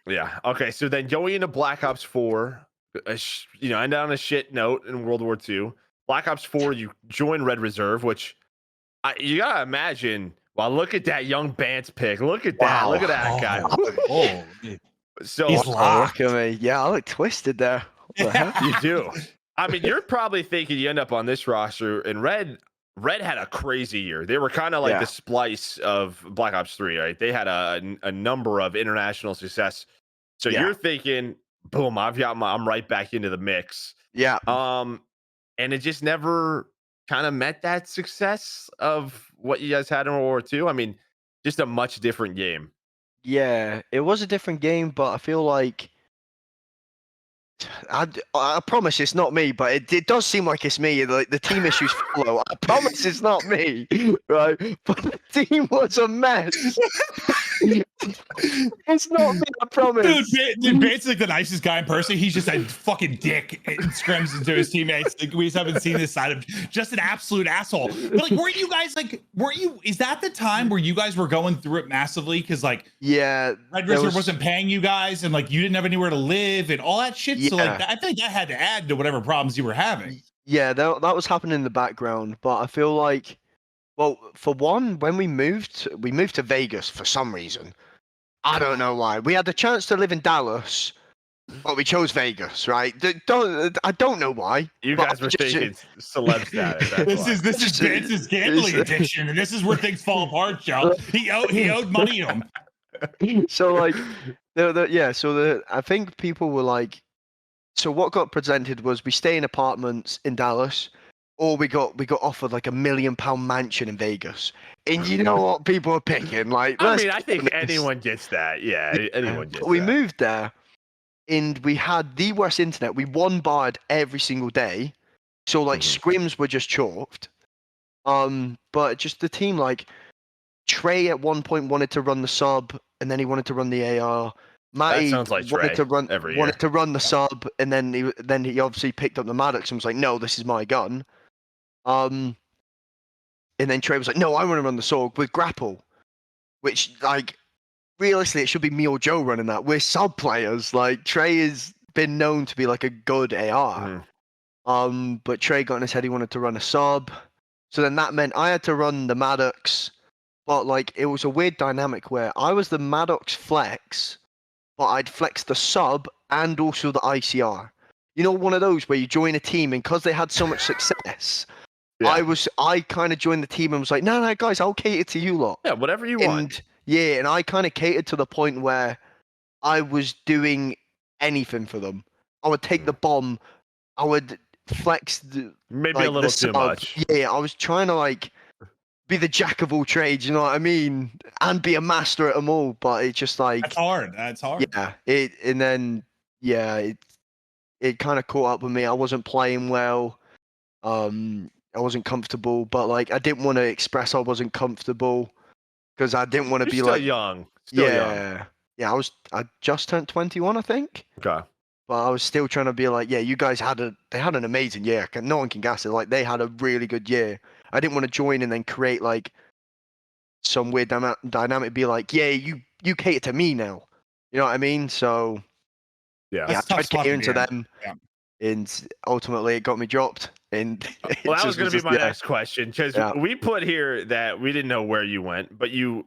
Yeah. Okay. So then going into Black Ops 4, end on a shit note in World War II. Black Ops 4, you join Red Reserve, which you gotta imagine. Wow, look at that young Bance pick. Look at that. Wow. Look at that guy. So he's locked. Look at me. Yeah, I look twisted there. What the heck? You do. I mean, you're probably thinking you end up on this roster, and Red had a crazy year. They were kind of like the Splyce of Black Ops 3, right? They had a number of international success. So you're thinking, boom, I'm right back into the mix. Yeah. And it just never kind of met that success of what you guys had in World War II. I mean, just a much different game. Yeah, it was a different game, but I feel like I promise it's not me, but it does seem like it's me. Like the team issues follow. I promise it's not me, right? But the team was a mess. It's not me, I promise. Dude, Bates is like the nicest guy in person. He's just a fucking dick and scrims into his teammates. Like, we just haven't seen this side of just an absolute asshole. But like, is that the time where you guys were going through it massively? Because like, Red Reserve wasn't paying you guys, and like you didn't have anywhere to live and all that shit. So like, I think that had to add to whatever problems you were having. Yeah, that was happening in the background, but I feel like, well, for one, when we moved to Vegas for some reason. I don't know why. We had the chance to live in Dallas, but we chose Vegas, right? I don't know why. You guys were thinking celeb status. This is Vance's gambling addiction, and this is where things fall apart, Joe. He owed money to him. So like, I think people were like, so what got presented was we stay in apartments in Dallas, or we got offered like £1 million mansion in Vegas. And you know what people are picking? Like, I mean, I think anyone gets that. Yeah, anyone gets we moved there, and we had the worst internet. We one-barred every single day, so like scrims were just chalked. But just the team, like Trey at one point wanted to run the sub, and then he wanted to run the AR. Matty like wanted to run the sub, and then he obviously picked up the Maddox and was like, "No, this is my gun." And then Trey was like, "No, I want to run the Sorg with grapple," which, like, realistically, it should be me or Joe running that. We're sub players. Like, Trey has been known to be like a good AR. But Trey got in his head he wanted to run a sub. So then that meant I had to run the Maddox. But, like, it was a weird dynamic where I was the Maddox flex, but I'd flex the sub and also the ICR. You know, one of those where you join a team, and because they had so much success, I kind of joined the team and was like, no, guys, I'll cater to you lot. Yeah, whatever you want. Yeah, and I kind of catered to the point where I was doing anything for them. I would take the bomb. I would flex maybe a little too much. Yeah, I was trying to like be the jack of all trades, you know what I mean, and be a master at them all. But it's just like that's hard. That's hard. Yeah, it kind of caught up with me. I wasn't playing well. I wasn't comfortable, but like I didn't want to express I wasn't comfortable because I didn't want to You're be still like, young. Still young. yeah. I just turned 21, I think. Okay. But I was still trying to be like, yeah, you guys they had an amazing year. No one can gas it. Like they had a really good year. I didn't want to join and then create like some weird dynamic. Be like, yeah, you cater to me now. You know what I mean? So Yeah. yeah, I That's a tough tried spot to catering be to in. them, Yeah. and ultimately it got me dropped. And Well, that was going to be my next question because Yeah. we put here that we didn't know where you went, but you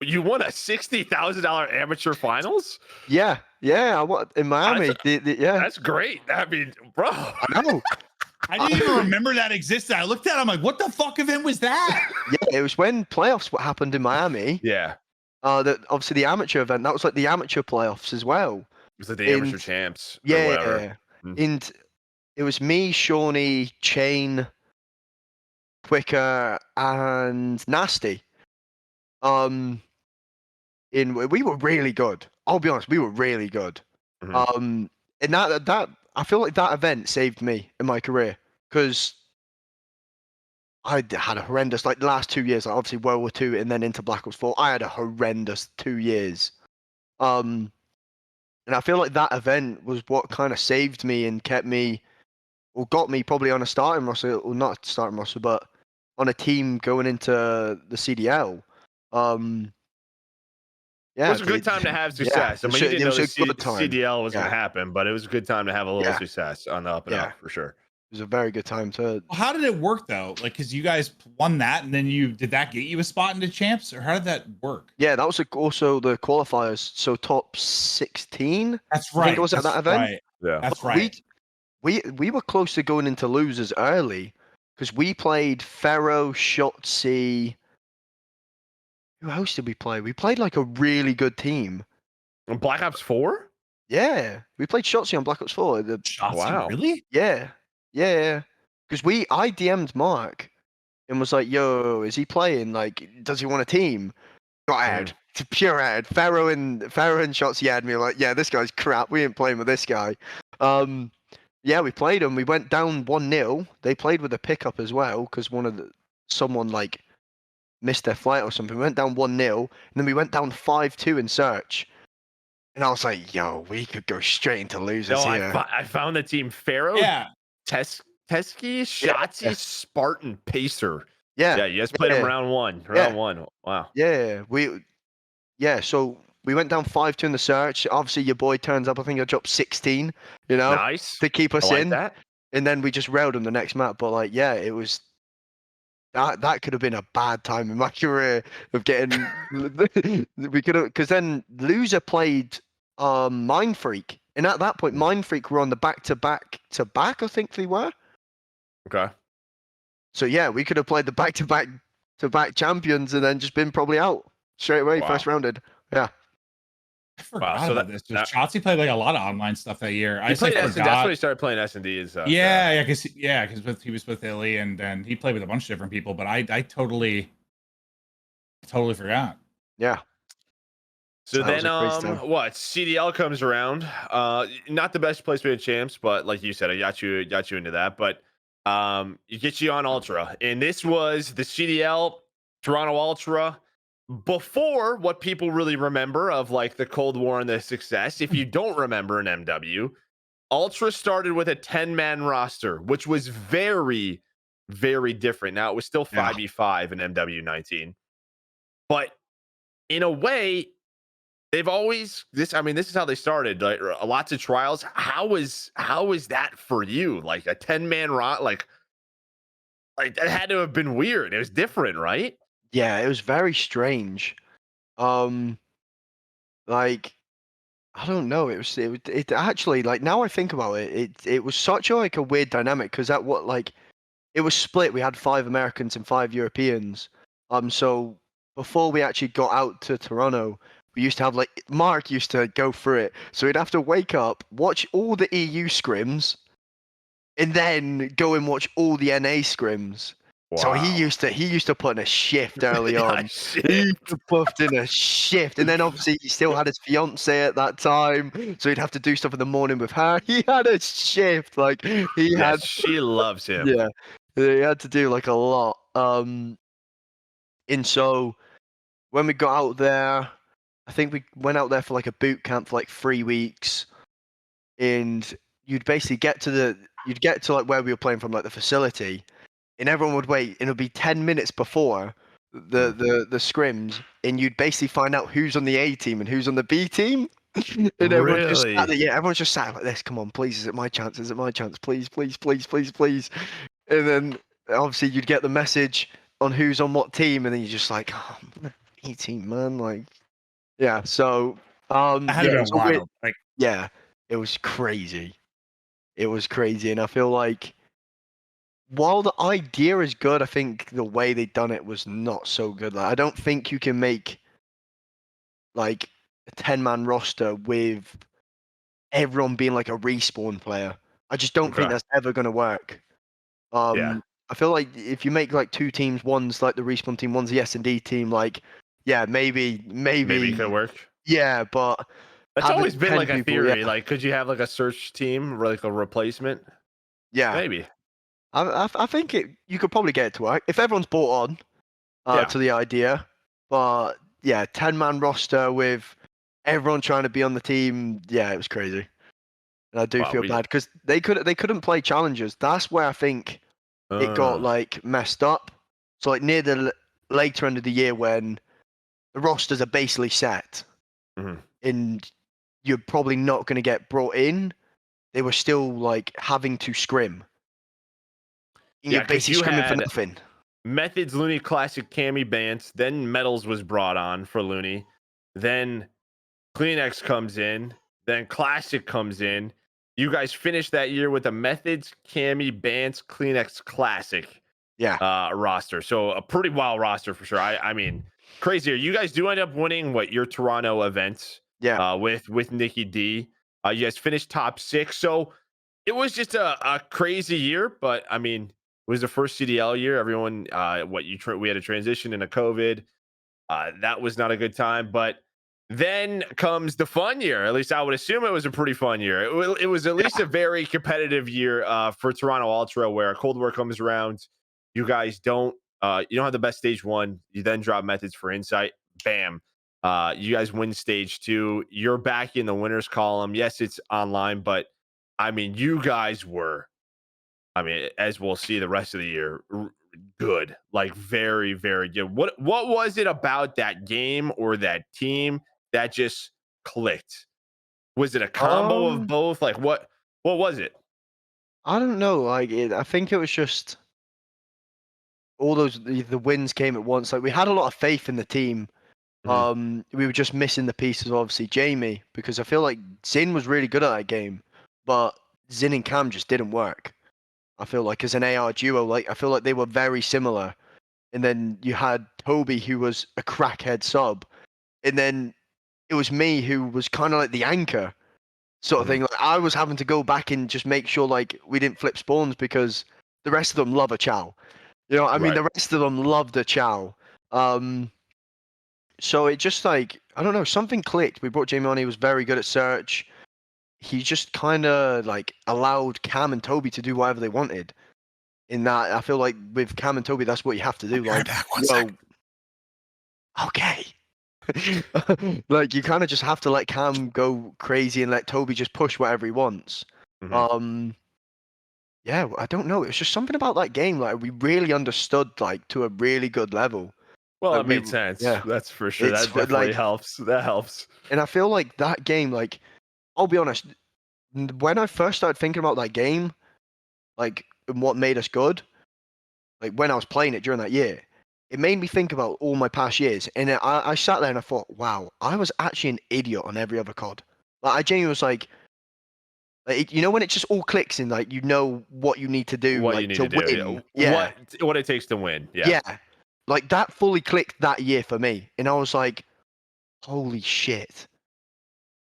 won a $60,000 amateur finals. Yeah, in Miami. Yeah, That's great. I mean, bro, I know. I didn't even remember that existed. I looked at it, I'm like, what the fuck event was that? Yeah, it was when playoffs what happened in Miami. Yeah. Obviously the amateur event. That was like the amateur playoffs as well. It was like the amateur champs or Yeah, whatever. and it was me, Shawnee, Chain, Quicker, and Nasty. We were really good. I'll be honest, we were really good. Mhm. And that I feel like that event saved me in my career because I had a horrendous like the last 2 years, like obviously World War II and then into Black Ops 4. I had a horrendous 2 years. And I feel like that event was what kind of saved me and kept me, or got me probably on a starting roster, or not starting roster, but on a team going into the CDL. It was a good time to have success. I mean, you didn't know the CDL was going to happen, but it was a good time to have a little success on the up and up for sure. It was a very good time to. Well, how did it work though? Like, because you guys won that, and then did that get you a spot into champs, or how did that work? Yeah, that was also the qualifiers. So top 16. That's I right. think it was at that event. Right. Yeah, that's right. We were close to going into losers early because we played Ferro, Shotzi. Who else did we play? We played like a really good team. Black Ops 4? Yeah, we played Shotzi on Black Ops 4. Shotzi, wow. Really? Yeah. Because I DM'd Mark and was like, "Yo, is he playing? Like, does he want a team?" Got ad, pure ad. Ferro and Shotzi had me like, "Yeah, this guy's crap. We ain't playing with this guy." Yeah, we played them. We went down 1-0. They played with a pickup as well because someone like missed their flight or something. We went down 1-0, and then we went down 5-2 in search. And I was like, yo, we could go straight into losers here. I found the team Pharaoh, Teski, Shotzi, Spartan, Pacer. Yeah, you guys played them round one. Round one. Wow. Yeah, so we went down 5-2 in the search. Obviously, your boy turns up. I think I dropped 16, nice. to keep us in. That. And then we just railed them the next map. But like, yeah, it was that could have been a bad time in my career of getting. We could have, because then loser played Mind Freak, and at that point, Mind Freak were on the back. I think they were. Okay. So yeah, we could have played the back champions and then just been probably out straight away, first rounded. Yeah. I forgot about this. Shotzi played like a lot of online stuff that year. That's when he started playing S&D and stuff. Because he was with Illy, and then he played with a bunch of different people. But I totally forgot. Yeah. So then, what? CDL comes around. Not the best place to be champs, but like you said, I got you into that. But you get you on Ultra, and this was the CDL Toronto Ultra. Before what people really remember of like the Cold War and the success. If you don't remember an MW, Ultra started with a 10-man roster, which was very, very different. Now it was still 5v5 in MW19, but in a way, they've always this is how they started. Like lots of trials. How is that for you? Like a 10-man like that had to have been weird. It was different, right? Yeah, it was very strange. Like I don't know. It actually, like, now I think about it, it was such a weird dynamic because it was split. We had 5 Americans and 5 Europeans. So before we actually got out to Toronto, we used to have Mark used to go through it. So we'd have to wake up, watch all the EU scrims, and then go and watch all the NA scrims. So Wow. he used to put in a shift early Yeah, on. shit. He used to put in a shift, and then obviously he still had his fiance at that time, so he'd have to do stuff in the morning with her. He had a shift, like he had, Yes, she loves him. yeah, he had to do like a lot. And so when we got out there, I think we went out there for like a boot camp for like 3 weeks, and you'd basically get to like where we were playing from, like the facility, and everyone would wait, and it'd be 10 minutes before the scrims, and you'd basically find out who's on the A team and who's on the B team. And everyone's just sat there, yeah, everyone's just sat like this. Come on, please, is it my chance? Is it my chance? Please, please, please, please, please. And then obviously you'd get the message on who's on what team, and then you're just like, oh, A team, man, like, yeah. So That had yeah, been it was a weird, wild. Like, yeah, it was crazy. It was crazy, and I feel like while the idea is good, I think the way they done it was not so good. Like, I don't think you can make like a 10-man roster with everyone being like a respawn player. I just don't think Okay. that's ever gonna work. Yeah. I feel like if you make like 2 teams, one's like the respawn team, one's the S&D team, like, yeah, maybe, Maybe it could work. yeah, but That's having always been 10 like a people, theory. yeah, Like, could you have like a search team, like a replacement? yeah. Maybe. I think you could probably get it to work if everyone's bought on Yeah. to the idea. But yeah, 10-man roster with everyone trying to be on the team. Yeah, it was crazy. And I do Wow, feel bad because they couldn't play challenges. That's where I think it got like messed up. So like near the later end of the year when the rosters are basically set, Mhm. and you're probably not going to get brought in, they were still like having to scrim. And Yeah, you're because basically you scrimming for had nothing. Methods, Looney, Classic, Cammy, Bance. Then Metals was brought on for Looney. Then Kleenex comes in. Then Classic comes in. You guys finished that year with a Methods, Cammy, Bance, Kleenex, Classic Yeah. roster. So a pretty wild roster for sure. I mean, crazier. You guys do end up winning your Toronto events Yeah. with Nikki D. You guys finished top 6. So it was just a crazy year, but I mean, it was the first CDL year. Everyone, we had a transition into COVID. That was not a good time, but then comes the fun year. At least I would assume it was a pretty fun year. It was at least a very competitive year for Toronto Ultra, where Cold War comes around. You guys you don't have the best stage 1. You then drop Methods for Insight. Bam. You guys win stage 2. You're back in the winners column. Yes, it's online, but I mean, you guys were, I mean, as we'll see the rest of the year, good, like very, very good. What was it about that game or that team that just clicked? Was it a combo of both? Like what was it? I don't know. Like, I think it was just all the wins came at once. Like, we had a lot of faith in the team. We were just missing the pieces, obviously, Jamie, because I feel like Zin was really good at that game, but Zin and Cam just didn't work. I feel like as an AR duo, like I feel like they were very similar. And then you had Toby, who was a crackhead sub, and then it was me who was kind of like the anchor sort of thing. Like, I was having to go back and just make sure like we didn't flip spawns because the rest of them love a chow. You know, I mean, Right. the rest of them loved a chow. So it just like, I don't know, something clicked. We brought Jamie on. He was very good at search. He just kind of like allowed Cam and Toby to do whatever they wanted. In that, I feel like with Cam and Toby, that's what you have to do. Like, okay. Like, you kind of just have to let Cam go crazy and let Toby just push whatever he wants. Yeah, I don't know. It was just something about that game. Like, we really understood, like, to a really good level. Well, Like, it made sense. yeah, That's for sure. it's That definitely helps. That helps. And I feel like that game, like, I'll be honest, when I first started thinking about that game, like, and what made us good, like, when I was playing it during that year, it made me think about all my past years. And I sat there and I thought, wow, I was actually an idiot on every other COD. Like, I genuinely was like, you know, when it just all clicks and, like, you know what you need to do, What like, you need to to do. win. Yeah. What it takes to win. Yeah. Yeah. Like, that fully clicked that year for me. And I was like, holy shit.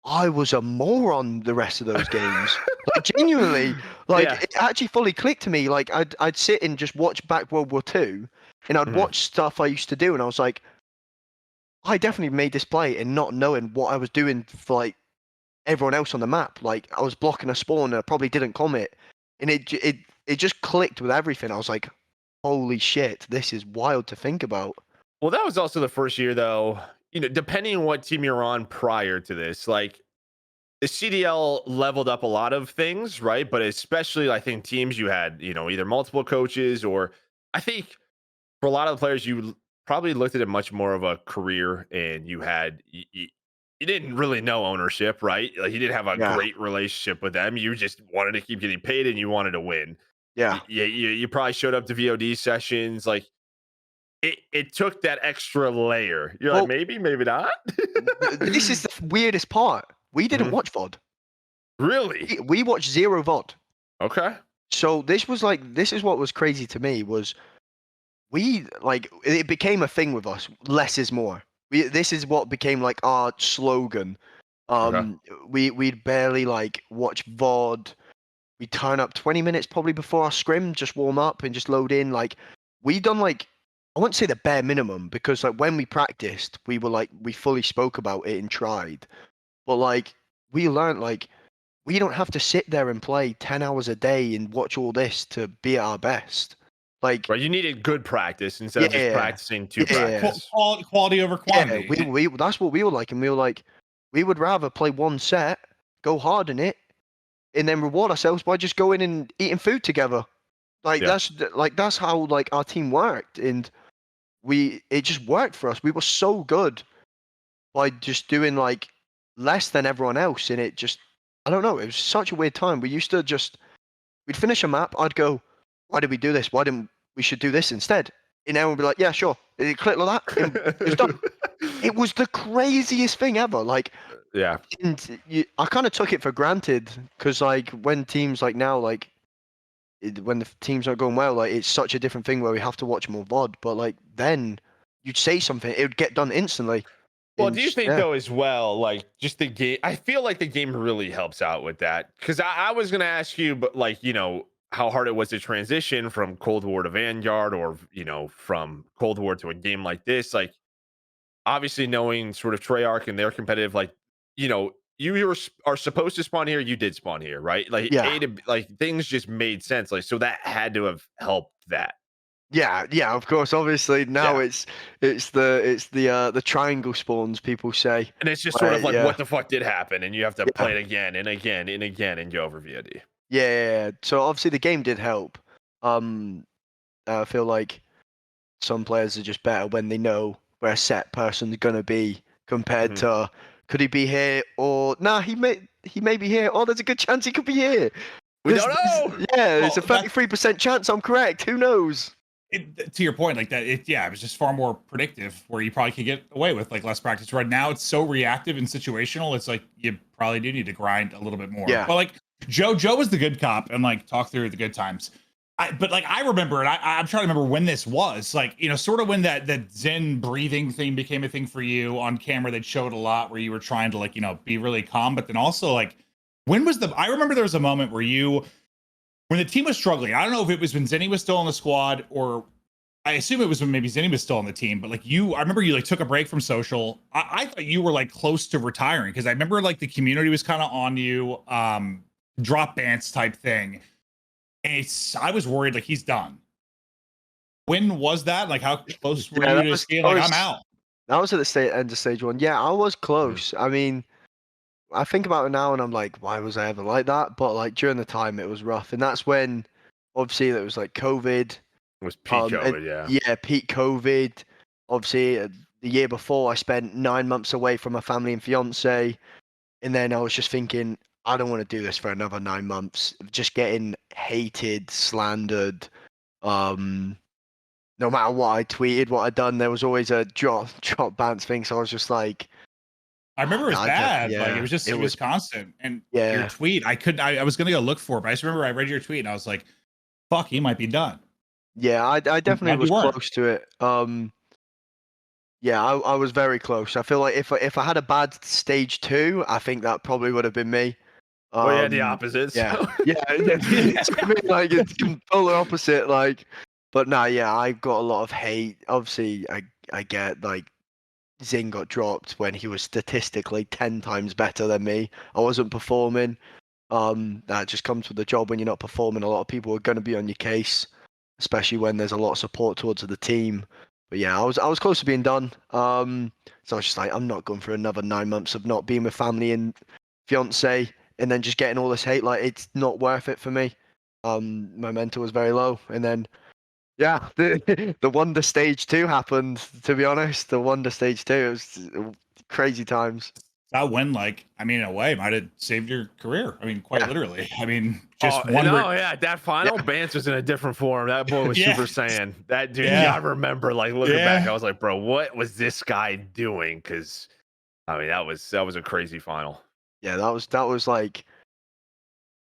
I was a moron the rest of those games. Like genuinely, like Yeah. it actually fully clicked to me. Like I'd sit and just watch back World War II, and I'd Mhm. watch stuff I used to do, and I was like, I definitely made this play and not knowing what I was doing for like everyone else on the map. Like I was blocking a spawn and I probably didn't commit, and it just clicked with everything. I was like, holy shit, this is wild to think about. Well, that was also the first year, though. Depending on what team you're on prior to this, like the CDL leveled up a lot of things, right? But especially, I think teams you had, either multiple coaches or I think for a lot of the players, you probably looked at it much more of a career, and you didn't really know ownership, right? Like you didn't have a Yeah, great relationship with them. You just wanted to keep getting paid, and you wanted to win. yeah. You probably showed up to VOD sessions, like it took that extra layer. You're like, Well, maybe not. this is the weirdest part. We didn't Mhm. watch VOD. Really? We watched zero VOD. Okay. So this is what was crazy to me was we like it became a thing with us. Less is more. This is what became like our slogan. Okay. We'd barely like watch VOD. We turn up 20 minutes probably before our scrim, just warm up and just load in. Like we done like I wouldn't say the bare minimum because like when we practiced, we were like we fully spoke about it and tried. But like we learned like we don't have to sit there and play 10 hours a day and watch all this to be at our best. Like Right. You needed good practice instead of just yeah, practicing to yeah, practice. Quality over yeah. quantity. We that's what we were like, and we were like, we would rather play one set, go hard in it, and then reward ourselves by just going and eating food together. Like Yeah. that's how like our team worked, and it just worked for us. We were so good by just doing like less than everyone else, and it just I don't know. It was such a weird time. We used to just we'd finish a map. I'd go, why did we do this? Why didn't we should do this instead? And everyone would be like, yeah, sure. And it clicked like that, and it was done. It was the craziest thing ever. Like, Yeah. and I kind of took it for granted because, like, when teams like now, like, when the teams aren't going well, like, it's such a different thing where we have to watch more VOD. But like then, you'd say something, it would get done instantly. Well, And do you just, think yeah, though as well, like just the game? I feel like the game really helps out with that because I was going to ask you, but like how hard it was to transition from Cold War to Vanguard, or from Cold War to a game like this. Like obviously knowing sort of Treyarch and their competitive, like are supposed to spawn here. You did spawn here, right? Like yeah, like things just made sense. Like so that had to have helped that. yeah, yeah. Of course, obviously now Yeah. it's the triangle spawns people say. And it's just sort Where, of like, yeah, what the fuck did happen? And you have to yeah. play it again and again and again and go over VOD. Yeah. So obviously the game did help. I feel like some players are just better when they know where a set person's gonna be compared Mhm. to could he be here or nah he may be here. Oh, there's a good chance he could be here. We don't know. Yeah, Well, it's a that's 33% chance I'm correct. Who knows? to your point, like that. It was just far more predictive, where you probably could get away with like less practice. Right now, it's so reactive and situational. It's like you probably do need to grind a little bit more. Yeah. But like Joe was the good cop and like talk through the good times. But like I remember, and I'm trying to remember when this was. Like sort of when that Zen breathing thing became a thing for you on camera. That showed a lot where you were trying to like be really calm, but then also like when was I remember there was a moment where when the team was struggling. I don't know if it was when Zenny was still on the squad, or I assume it was when maybe Zenny was still on the team. But like I remember you like took a break from social. I thought you were like close to retiring because I remember like the community was kind of on you, drop Bance type thing. And I was worried like he's done. When was that? Like how close were Yeah, you to saying like I'm out? that was at the end of stage one. Yeah, I was Mhm. close. I mean, I think about it now and I'm like, why was I ever like that? But like during the time it was rough. And that's when obviously it was like COVID. It was peak And COVID, yeah. yeah, peak COVID. Obviously the year before I spent 9 months away from my family and fiance. And then I was just thinking, I don't want to do this for another 9 months. Just getting hated, slandered. No matter what I tweeted, what I'd done, there was always a drop Bance thing. So I was just like, I remember it was bad. Like yeah, it was constant. And your yeah, tweet, I was gonna go look for it, but I just remember I read your tweet and I was like, fuck, he might be done. yeah. I I'm definitely glad you was weren't. close to it. Yeah, I was very close. I feel like if I had a bad stage 2, I think that probably would have been me. Well, yeah, the opposite. Yeah, So. yeah. It's, I mean, like it's polar opposite. Like, but no, yeah, I got a lot of hate. Obviously, I get like Zing got dropped when he was statistically 10 times better than me. I wasn't performing. That just comes with the job. When you're not performing, a lot of people are going to be on your case, especially when there's a lot of support towards the team. But yeah, I was close to being done. So I was just like, I'm not going for another 9 months of not being with family and fiance, and then just getting all this hate. Like, it's not worth it for me. My mental was very low, and then yeah, the Wonder Stage 2 happened. To be honest, the Wonder Stage 2, it was crazy times. That win, like, I mean, in a way, might have saved your career. I mean, quite Yeah. literally. I mean, just Oh, one. no, yeah, that final Bance was in a different form. That boy was Yeah. Super Saiyan. That dude, Yeah. I remember like looking back, Yeah. I was like, bro, what was this guy doing? Because I mean, that was a crazy final. Yeah, that was like,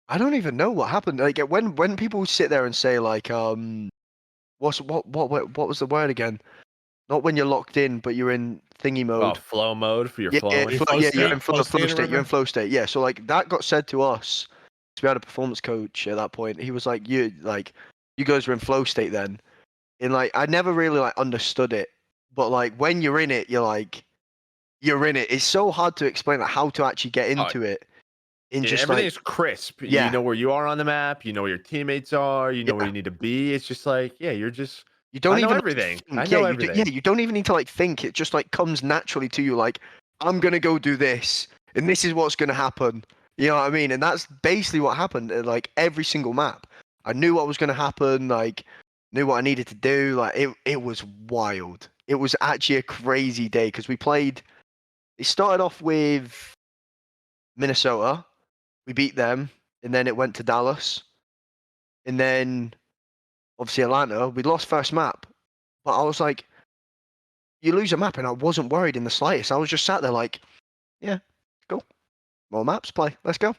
I don't even know what happened. Like, when people sit there and say like, what was the word again? Not when you're locked in, but you're in thingy Oh, mode. flow mode for your Yeah, flowing. you're in flow state or state. You're in whatever? flow state. Yeah, so like that got said to us. So we had a performance coach at that point. He was like, you guys were in flow state then. And like I never really like understood it, but like when you're in it, you're in it. It's so hard to explain like how to actually get into it. In Yeah, just everything's like crisp. Yeah. You know where you are on the map. You know where your teammates are. You know where Yeah. you need to be. It's just like, yeah, you're just. you don't I know even everything. think. I know everything. You don't even need to like think. It just like comes naturally to you. Like I'm gonna go do this, and this is what's gonna happen. You know what I mean? And that's basically what happened at like every single map. I knew what was gonna happen. Like knew what I needed to do. Like it was wild. It was actually a crazy day because we played. It started off with Minnesota. We beat them, and then it went to Dallas, and then obviously Atlanta. We lost first map, but I was like, you lose a map, and I wasn't worried in the slightest. I was just sat there like, yeah, go, more maps, play, let's go.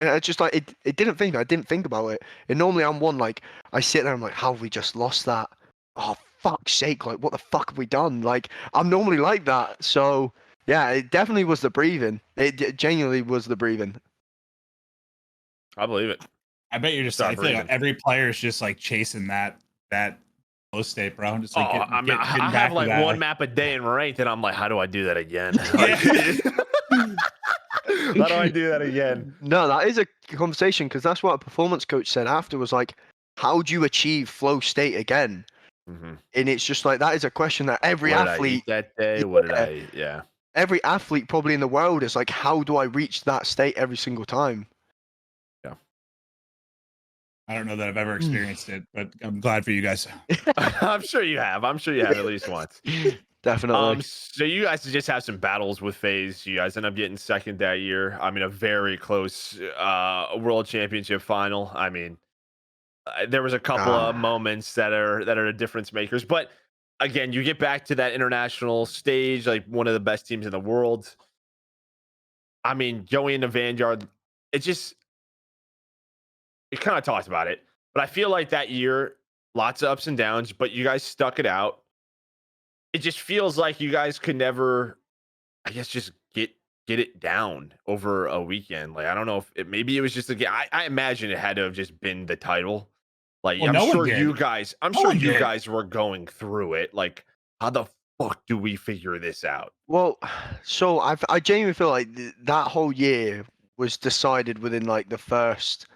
And it's just like it didn't think. I didn't think about it. And normally I'm one like I sit there. I'm like, how have we just lost that? Oh fuck's sake! Like what the fuck have we done? Like I'm normally like that. So yeah, it definitely was the breathing. It genuinely was the breathing. I believe it. I bet you're just. Start I feel like breathing. every player is just like chasing that flow state, bro. Just like I mean, getting I back have to like that. one map a day in ranked, and I'm like, how do I do that again? How do I do that again? No, that is a conversation because that's what a performance coach said after. Was like, how do you achieve flow state again? Mm-hmm. And it's just like that is a question that every What did I athlete eat that day? What did I eat? Yeah. every athlete probably in the world is like, how do I reach that state every single time? Yeah. I don't know that I've ever experienced it, but I'm glad for you guys. I'm sure you have. I'm sure you have at least once. Definitely. So you guys just have some battles with FaZe. You guys end up getting second that year. I mean, a very close world championship final. I mean, there was a couple of moments that are the difference makers. But again, you get back to that international stage, like one of the best teams in the world. I mean, going into Vanguard, it kind of talked about it, but I feel like that year, lots of ups and downs, but you guys stuck it out. It just feels like you guys could never, I guess, just get it down over a weekend. Like, I don't know if maybe it was just I imagine it had to have just been the title. Like, Well, I'm no one sure did. you guys, No one did. were going through it. Like, how the fuck do we figure this out? Well, so I genuinely feel like that whole year was decided within like the first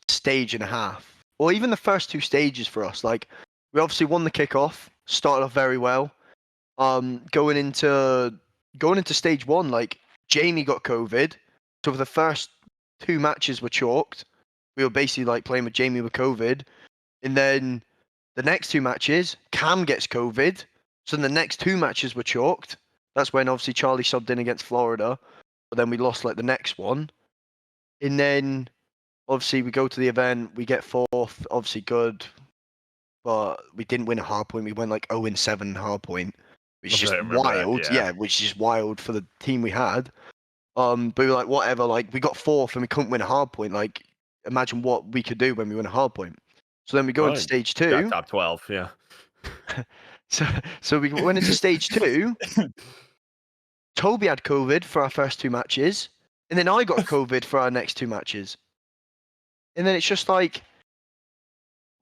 stage and a half, or even the first 2 stages for us. Like we obviously won the kickoff, started off very well. Going into stage 1, like Jamie got COVID, so for the first 2 matches were chalked. We were basically like playing with Jamie with COVID, and then the next 2 matches, Cam gets COVID, so the next 2 matches were chalked. That's when obviously Charlie subbed in against Florida, but then we lost like the next one, and then obviously we go to the event, we get 4th, obviously good, but we didn't win a hardpoint. We went like 0-7 hardpoint, which is just wild. Yeah, which is just wild for the team we had. But we were like, whatever. Like we got 4th and we couldn't win a hardpoint. Like imagine what we could do when we win a hardpoint. So then we go into stage 2. Got top 12, yeah. So we went into stage 2. Toby had COVID for our first 2 matches, and then I got COVID for our next 2 matches. And then it's just like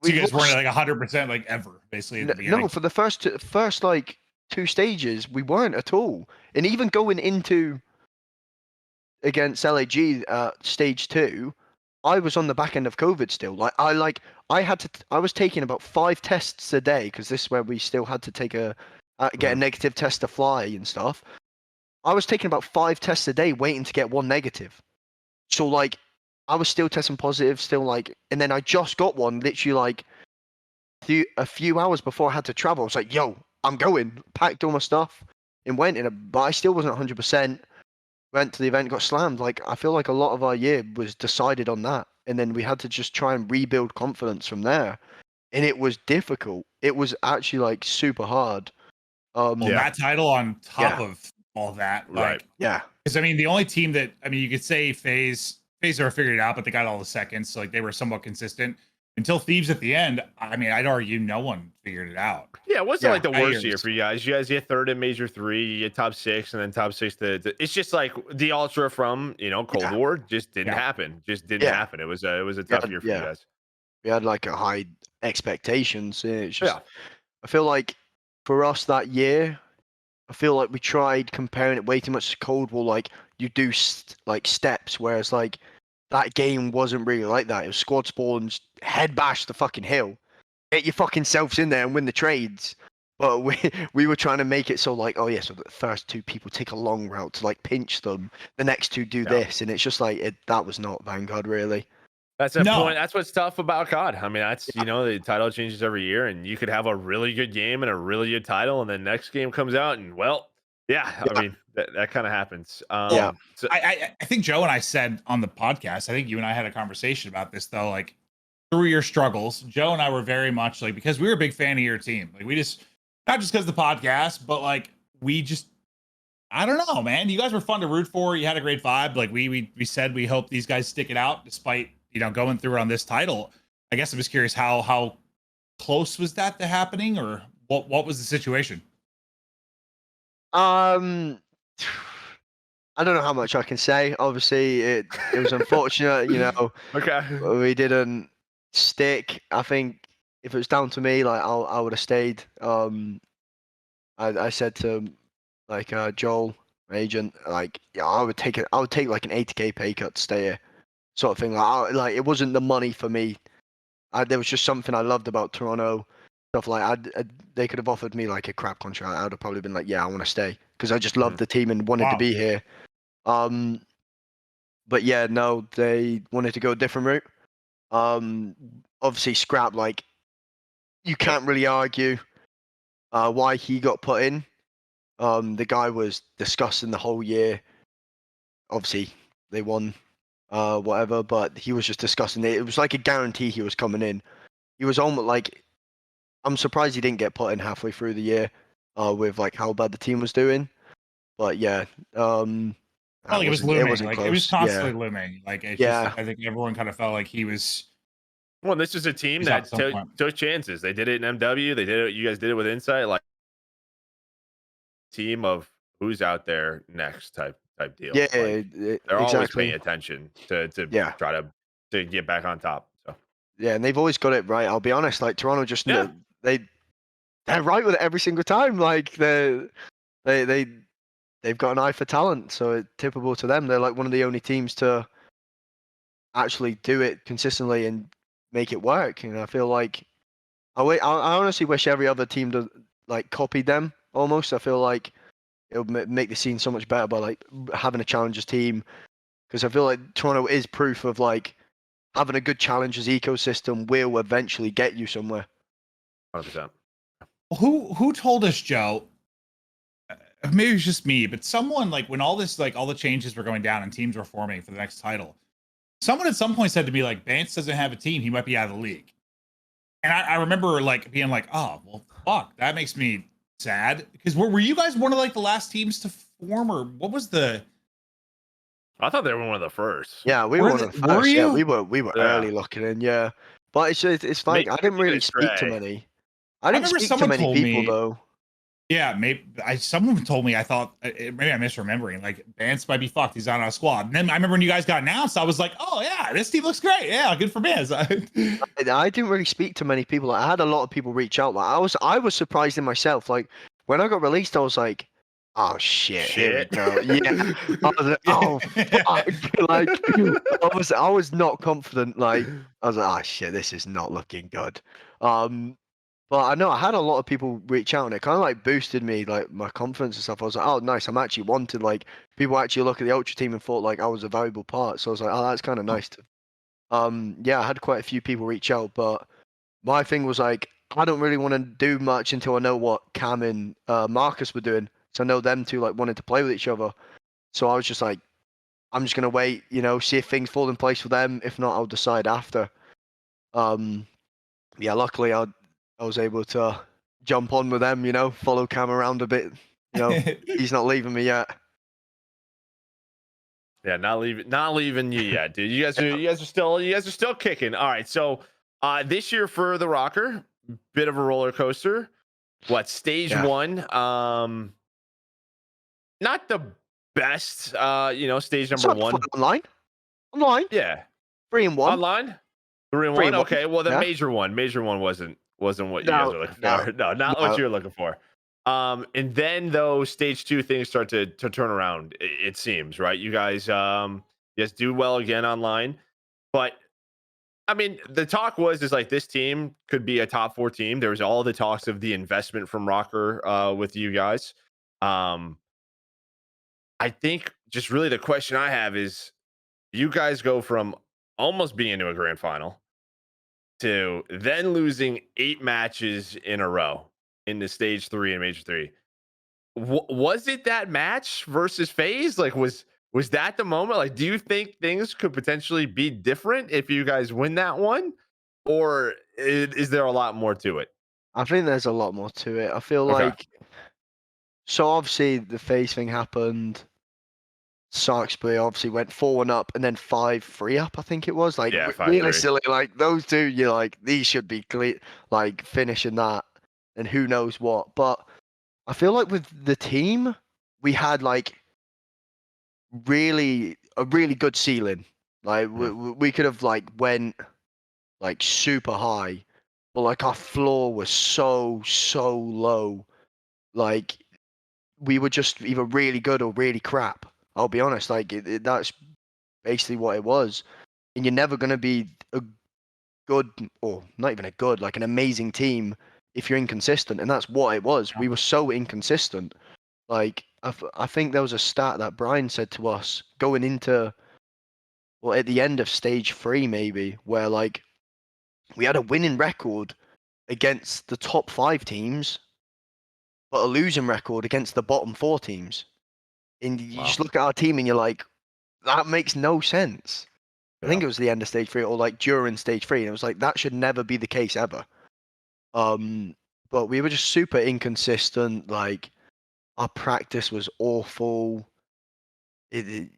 So you guys weren't like 100% like ever, basically at the beginning. No, for the first like 2 stages, we weren't at all. And even going into against LAG stage 2, I was on the back end of COVID still. I was taking about 5 tests a day because this is where we still had to take get a negative test to fly and stuff. I was taking about 5 tests a day, waiting to get 1 negative. So like, I was still testing positive, still like, and then I just got one literally like a few hours before I had to travel. I was like, yo, I'm going. Packed all my stuff and went in. But I still wasn't 100%. Went to the event, got slammed. Like, I feel like a lot of our year was decided on that. And then we had to just try and rebuild confidence from there. And it was difficult. It was actually like super hard. That title on top of all that, like, right? Yeah. Because I mean, the only team that you could say FaZe are figured it out, but they got all the seconds, so like they were somewhat consistent until Thieves at the end. I mean, I'd argue no one figured it out. Yeah, it wasn't like the worst year for you guys. You guys get 3rd in Major 3, you get top 6, and then top 6. It's just like the Ultra from Cold War just didn't happen. Just didn't happen. It was a tough year for you guys. We had like a high expectations. It's just, I feel like for us that year, I feel like we tried comparing it way too much to Cold War. Like you do like steps, whereas like that game wasn't really like that. It was squad spawns, head bash the fucking hill, get your fucking selves in there and win the trades. But we were trying to make it so like, oh yeah, so the first 2 people take a long route to like pinch them, the next 2 do this, and it's just like that was not Vanguard really. That's the point. That's what's tough about COD. I mean, that's the title changes every year, and you could have a really good game and a really good title, and then next game comes out, and I mean that kind of happens. So I think Joe and I said on the podcast, I think you and I had a conversation about this though, like through your struggles. Joe and I were very much like, because we were a big fan of your team. Like we just, not just because of the podcast, but like we just, I don't know, man. You guys were fun to root for. You had a great vibe. Like we said, we hope these guys stick it out despite going through it on this title. I guess I'm just curious how close was that to happening, or what was the situation? I don't know how much I can say. Obviously, it was unfortunate. Okay. We didn't stick. I think if it was down to me, like I would have stayed. I said to like Joel, my agent, like I would take like an 80K pay cut to stay here, sort of thing. Like it wasn't the money for me. There was just something I loved about Toronto. Stuff like they could have offered me like a crap contract. I would have probably been like, yeah, I want to stay because I just loved the team and wanted to be here. But yeah, no, they wanted to go a different route. Obviously, Scrap, like you can't really argue why he got put in. The guy was discussing the whole year. Obviously, they won, whatever, but he was just discussing it. It was like a guarantee he was coming in. He was almost like, I'm surprised he didn't get put in halfway through the year, with like how bad the team was doing. But yeah, it was looming. It was constantly looming. Like it's just, I think everyone kind of felt like he was. Well, this is a team that took chances. They did it in MW. They did it. You guys did it with Insight. Like team of who's out there next type deal. Yeah, they're always paying attention to try to get back on top. So yeah, and they've always got it right. I'll be honest. Like Toronto, just they're right with it every single time. Like they've got an eye for talent, so it's typical to them. They're like one of the only teams to actually do it consistently and make it work. And I feel like I honestly wish every other team copied them almost. I feel like it would make the scene so much better by like having a challengers team, because I feel like Toronto is proof of like having a good challengers ecosystem will eventually get you somewhere. 100%. Who told us, Joe? Maybe it's just me, but someone, like when all this, like all the changes were going down and teams were forming for the next title, someone at some point said to me, like, Bance doesn't have a team, he might be out of the league. And I remember like being like, oh well, fuck, that makes me sad, because were you guys one of like the last teams to form, or what was the? I thought they were one of the first. Yeah, we were one of the first. Were you? Yeah, we were early looking in. Yeah, but it's like I didn't really speak to many. I didn't remember speak to someone many told people me, though. yeah, maybe someone told me, I thought maybe I'm misremembering, like Bance might be fucked. He's not on a squad. And then I remember when you guys got announced, I was like, oh yeah, this team looks great. Yeah, good for Bance. I didn't really speak to many people. I had a lot of people reach out. Like, I was surprised in myself. Like when I got released, I was like, oh shit, here we go. Yeah. I was like, oh fuck. Like I was not confident. Like I was like, oh shit, this is not looking good. But I know I had a lot of people reach out and it kind of like boosted me, like my confidence and stuff. I was like, oh nice, I'm actually wanted. Like people actually look at the Ultra team and thought like I was a valuable part. So I was like, oh that's kind of nice to yeah, I had quite a few people reach out, but my thing was like, I don't really want to do much until I know what Cam and Marcus were doing. So I know them two like wanted to play with each other. So I was just like, I'm just gonna wait, see if things fall in place for them. If not, I'll decide after. Yeah, luckily I was able to jump on with them, follow Cam around a bit. He's not leaving me yet. Yeah, not leaving you yet, dude. You guys are still kicking. All right, so this year for the Rokkr, bit of a roller coaster. What stage Yeah. 1? Not the best. Stage number 1. Online. Yeah, 3-1. online. 3-1. 3-1. Okay, well the Yeah. major one wasn't what you guys No, were looking for. No, not what you were looking for. And then though stage 2 things start to turn around. It seems right. You guys do well again online, but I mean the talk is like this team could be a top 4 team. There was all the talks of the investment from Rokkr with you guys. I think just really the question I have is you guys go from almost being to a grand final to then losing 8 matches in a row in the stage 3 and major 3. Was it that match versus FaZe? Like was that the moment? Like do you think things could potentially be different if you guys win that one? Or is there a lot more to it? I think there's a lot more to it. I feel Okay. like so obviously the FaZe thing happened. Sarksbury obviously went 4-1 up and then 5-3 up, I think it was. Like Yeah, really 5-3. silly. Like those two, you're like, these should be clear, like finishing that and who knows what. But I feel like with the team, we had like a really good ceiling. Like we could have like went like super high, but like our floor was so low. Like we were just either really good or really crap. I'll be honest. Like that's basically what it was. And you're never going to be a good, or not even a good, like an amazing team if you're inconsistent. And that's what it was. We were so inconsistent. Like I think there was a stat that Brian said to us going into, well, at the end of stage 3 maybe, where like we had a winning record against the top 5 teams, but a losing record against the bottom 4 teams. And you just look at our team and you're like, that makes no sense. I think it was the end of stage 3 or like during stage 3. And it was like, that should never be the case ever. But we were just super inconsistent. Like our practice was awful. It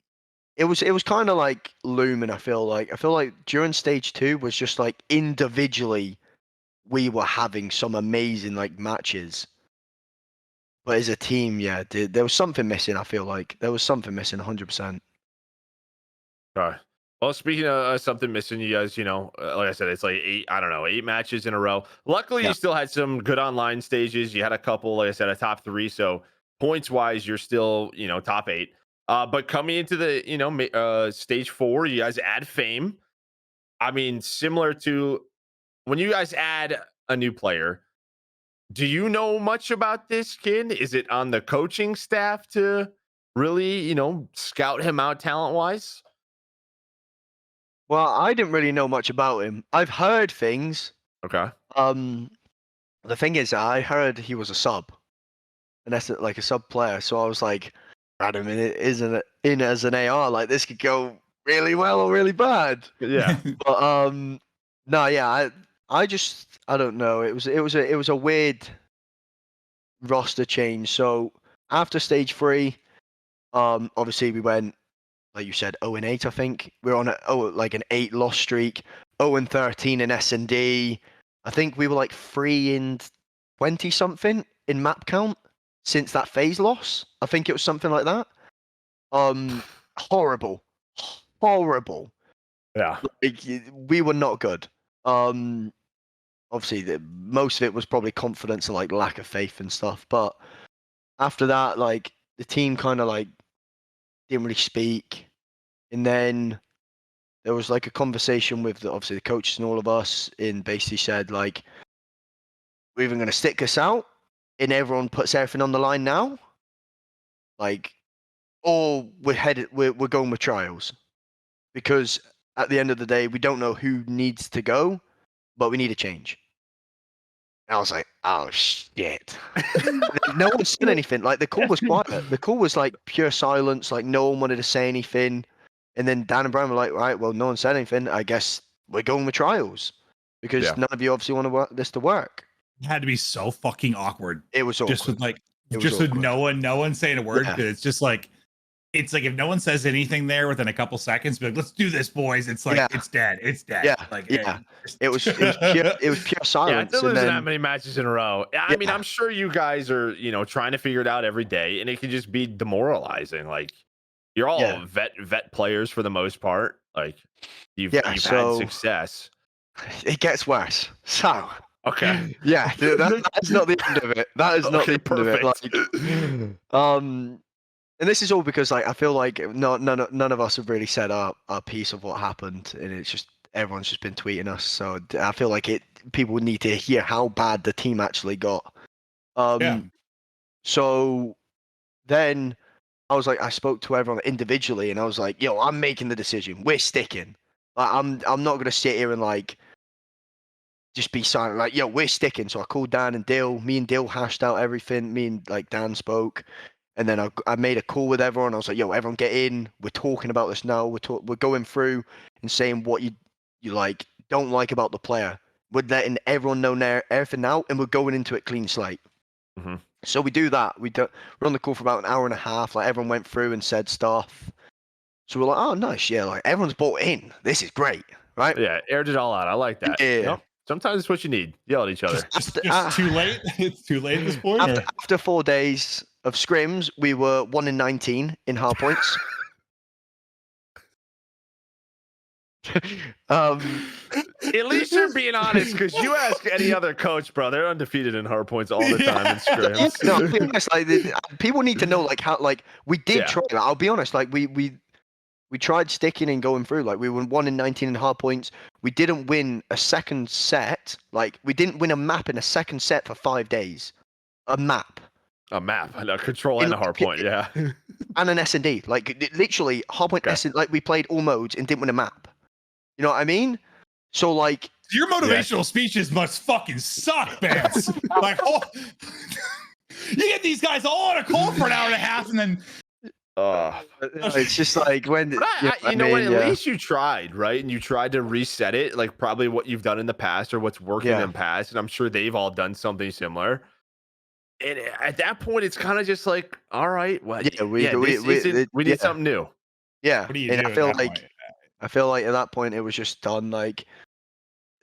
was kind of like Lumen. I feel like during stage 2 was just like individually we were having some amazing like matches. But as a team, yeah, there was something missing. I feel like there was something missing 100%. Sorry. Well, speaking of something missing, you guys, like I said, it's like 8 matches in a row. Luckily, Yeah. you still had some good online stages. You had a couple, like I said, a top 3. So points wise, you're still, top 8. But coming into the, stage 4, you guys add Fame. I mean, similar to when you guys add a new player, do you know much about this kid? Is it on the coaching staff to really, scout him out talent wise? Well, I didn't really know much about him. I've heard things. Okay. The thing is, I heard he was a sub, and that's like a sub player. So I was like, "Add him in as an AR. Like this could go really well or really bad." Yeah. But no, yeah, I don't know. It was a weird roster change. So after stage 3, obviously we went, like you said, 0-8. I think we're on an 8 loss streak. 0-13 in S&D. I think we were like 3 20 something in map count since that phase loss. I think it was something like that. Horrible. Yeah. Like, we were not good. Obviously, most of it was probably confidence and like lack of faith and stuff. But after that, like the team kind of like didn't really speak, and then there was like a conversation with obviously the coaches and all of us, and basically said like, we're even going to stick this out, and everyone puts everything on the line now, like, or we're going with trials, because at the end of the day, we don't know who needs to go, but we need a change. And I was like, oh shit. No one said anything. Like the call was quiet. The call was like pure silence. Like no one wanted to say anything. And then Dan and Brian were like, right, well, no one said anything. I guess we're going with trials because none of you obviously want to work this to work. It had to be so fucking awkward. It was awkward. Just with like, just with no one saying a word. Yeah. It's just like, it's like if no one says anything there within a couple seconds, be like, let's do this, boys. It's like it's dead. It's dead. Yeah. Like It was pure silence. Yeah, losing that many matches in a row. I mean, I'm sure you guys are, trying to figure it out every day, and it can just be demoralizing. Like you're all vet players for the most part. Like you've had success. It gets worse. So okay. Yeah, that's not the end of it. That is not the end of it. Like, and this is all because like I feel like none of us have really said our piece of what happened, and it's just everyone's just been tweeting us. So I feel like people need to hear how bad the team actually got. So then I was like, I spoke to everyone individually, and I was like, yo, I'm making the decision. We're sticking. Like, I'm not gonna sit here and like just be silent. Like, yo, we're sticking. So I called Dan and Dill. Me and Dill hashed out everything. Me and like Dan spoke. And then I made a call with everyone. I was like, yo, everyone get in. We're talking about this now. We're going through and saying what you like don't like about the player. We're letting everyone know everything now, and we're going into it clean slate. Mm-hmm. So we do that. We're on the call for about an hour and a half. Like everyone went through and said stuff. So we're like, oh, nice. Yeah, like everyone's bought in. This is great, right? Yeah, aired it all out. I like that. Yeah. Yep. Sometimes it's what you need. Yell at each other. Just too late. It's too late at this point. After 4 days of scrims, we were 1 in 19 in hard points. At least you're being honest, because you ask any other coach, bro, they're undefeated in hard points all the time in scrims. No, I'll be honest, like, people need to know like how like we did try. Like, I'll be honest, like we tried sticking and going through. Like we were 1 in 19 in hard points. We didn't win a second set. Like we didn't win a map in a second set for 5 days. A map, a control and a hard point, yeah. And an S&D. Like literally hard point S&D. Like we played all modes and didn't win a map. You know what I mean? So like your motivational speeches must fucking suck, Bance. Like, you get these guys all on a call for an hour and a half, and then. It's just like when you know what? At least you tried, right? And you tried to reset it, like probably what you've done in the past or what's working in the past. And I'm sure they've all done something similar. And at that point, it's kind of just like, all right, well, we need something new. Yeah, what do you do I feel like at that point it was just done. Like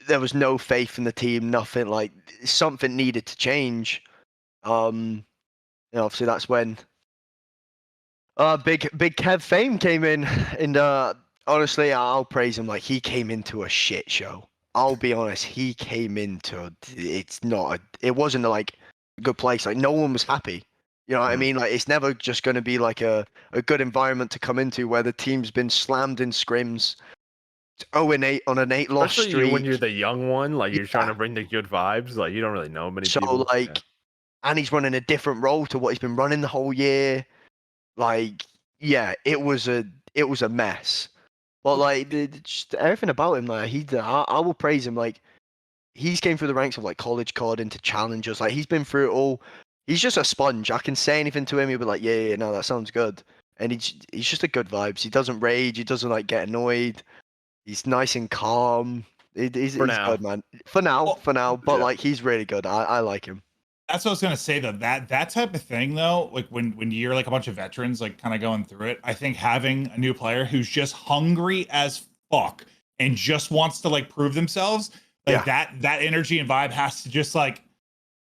there was no faith in the team, nothing. Like something needed to change. And obviously that's when. Big Kev Fame came in, and honestly, I'll praise him. Like he came into a shit show. I'll be honest, he came into it wasn't like a good place. Like no one was happy. You know what I mean? Like it's never just going to be like a good environment to come into where the team's been slammed in scrims. 0-8 on an 8 loss streak. When you're the young one, like you're trying to bring the good vibes. Like you don't really know many people. So like, and he's running a different role to what he's been running the whole year. Like, yeah, it was a mess. But like, just everything about him, like I will praise him. Like, he's came through the ranks of like college COD into challengers. Like, he's been through it all. He's just a sponge. I can say anything to him, he'll be like, yeah, no, that sounds good. And he's just a good vibes. He doesn't rage. He doesn't like get annoyed. He's nice and calm. He's good, man. For now. But like, he's really good. I like him. That's what I was gonna say though. That type of thing though, like when you're like a bunch of veterans like kind of going through it, I think having a new player who's just hungry as fuck and just wants to like prove themselves, like that energy and vibe has to just like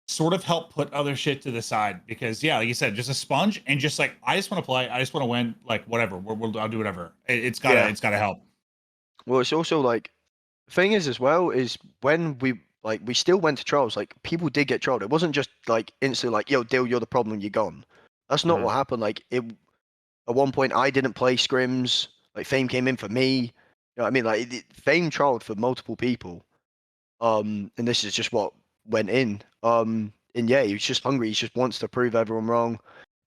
sort of help put other shit to the side because yeah, like you said, just a sponge and just like I just want to play, I just want to win, like whatever. I'll do whatever. It's gotta help. Well, it's also like thing is as well is when we still went to trials, like people did get trolled. It wasn't just like instantly like, yo, Dill, you're the problem, you're gone. That's not what happened. Like at one point I didn't play scrims, like Fame came in for me. You know what I mean? Like Fame trolled for multiple people. And this is just what went in. And yeah, he's just hungry, he just wants to prove everyone wrong.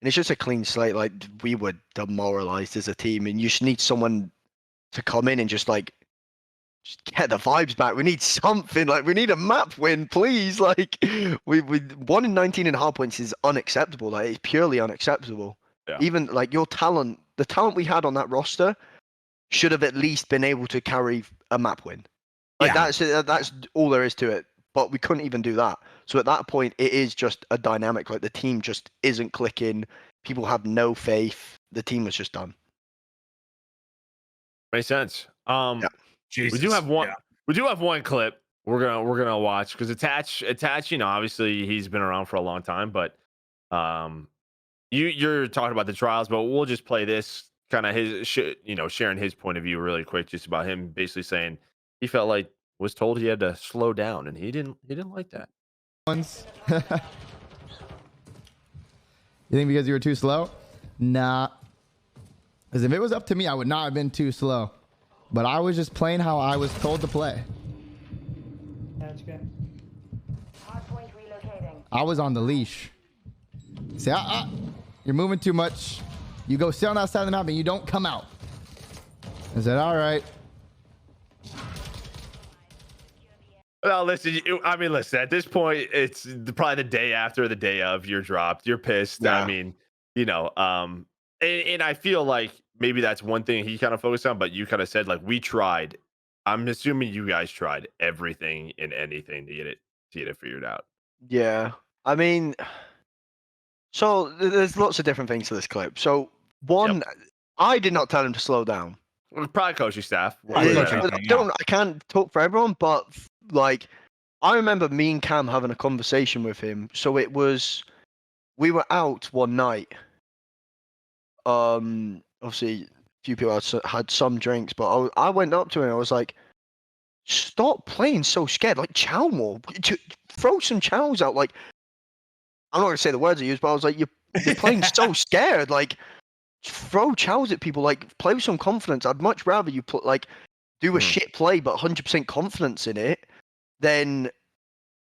And it's just a clean slate. Like we were demoralized as a team, and you just need someone to come in and just just get the vibes back. We need something. Like we need a map win, please. Like we 1 in 19 and a half points is unacceptable. Like it's purely unacceptable. Yeah. Even like your talent, the talent we had on that roster should have at least been able to carry a map win. Like that's all there is to it. But we couldn't even do that. So at that point, it is just a dynamic. Like the team just isn't clicking. People have no faith. The team was just done. Makes sense. Yeah. Jesus. We do have one. We do have one clip we're gonna watch because attach. You know, obviously he's been around for a long time, but you're talking about the trials, but we'll just play this kind of his sharing his point of view really quick, just about him basically saying he felt like was told he had to slow down, and he didn't like that. Once. You think because you were too slow? Nah. Because if it was up to me, I would not have been too slow. But I was just playing how I was told to play. That's good. Hardpoint relocating. I was on the leash. Say, you're moving too much. You go sit on that side of the map and you don't come out. I said, all right. Well, listen. Listen. At this point, it's probably the day after, the day of. You're dropped. You're pissed. Yeah. I mean, and I feel like maybe that's one thing he kind of focused on. But you kind of said like we tried. I'm assuming you guys tried everything and anything to get it figured out. Yeah. I mean, so there's lots of different things to this clip. So one, I did not tell him to slow down. Probably coaching staff. I can't talk for everyone, but like I remember me and Cam having a conversation with him. So it was, we were out one night. Obviously a few people had some drinks, but I went up to him. I was like, stop playing so scared. Like chow more. Throw some chows out. Like I'm not gonna say the words I used, but I was like, you're playing so scared. Like throw chows at people. Like play with some confidence. I'd much rather you do a shit play but 100% confidence in it than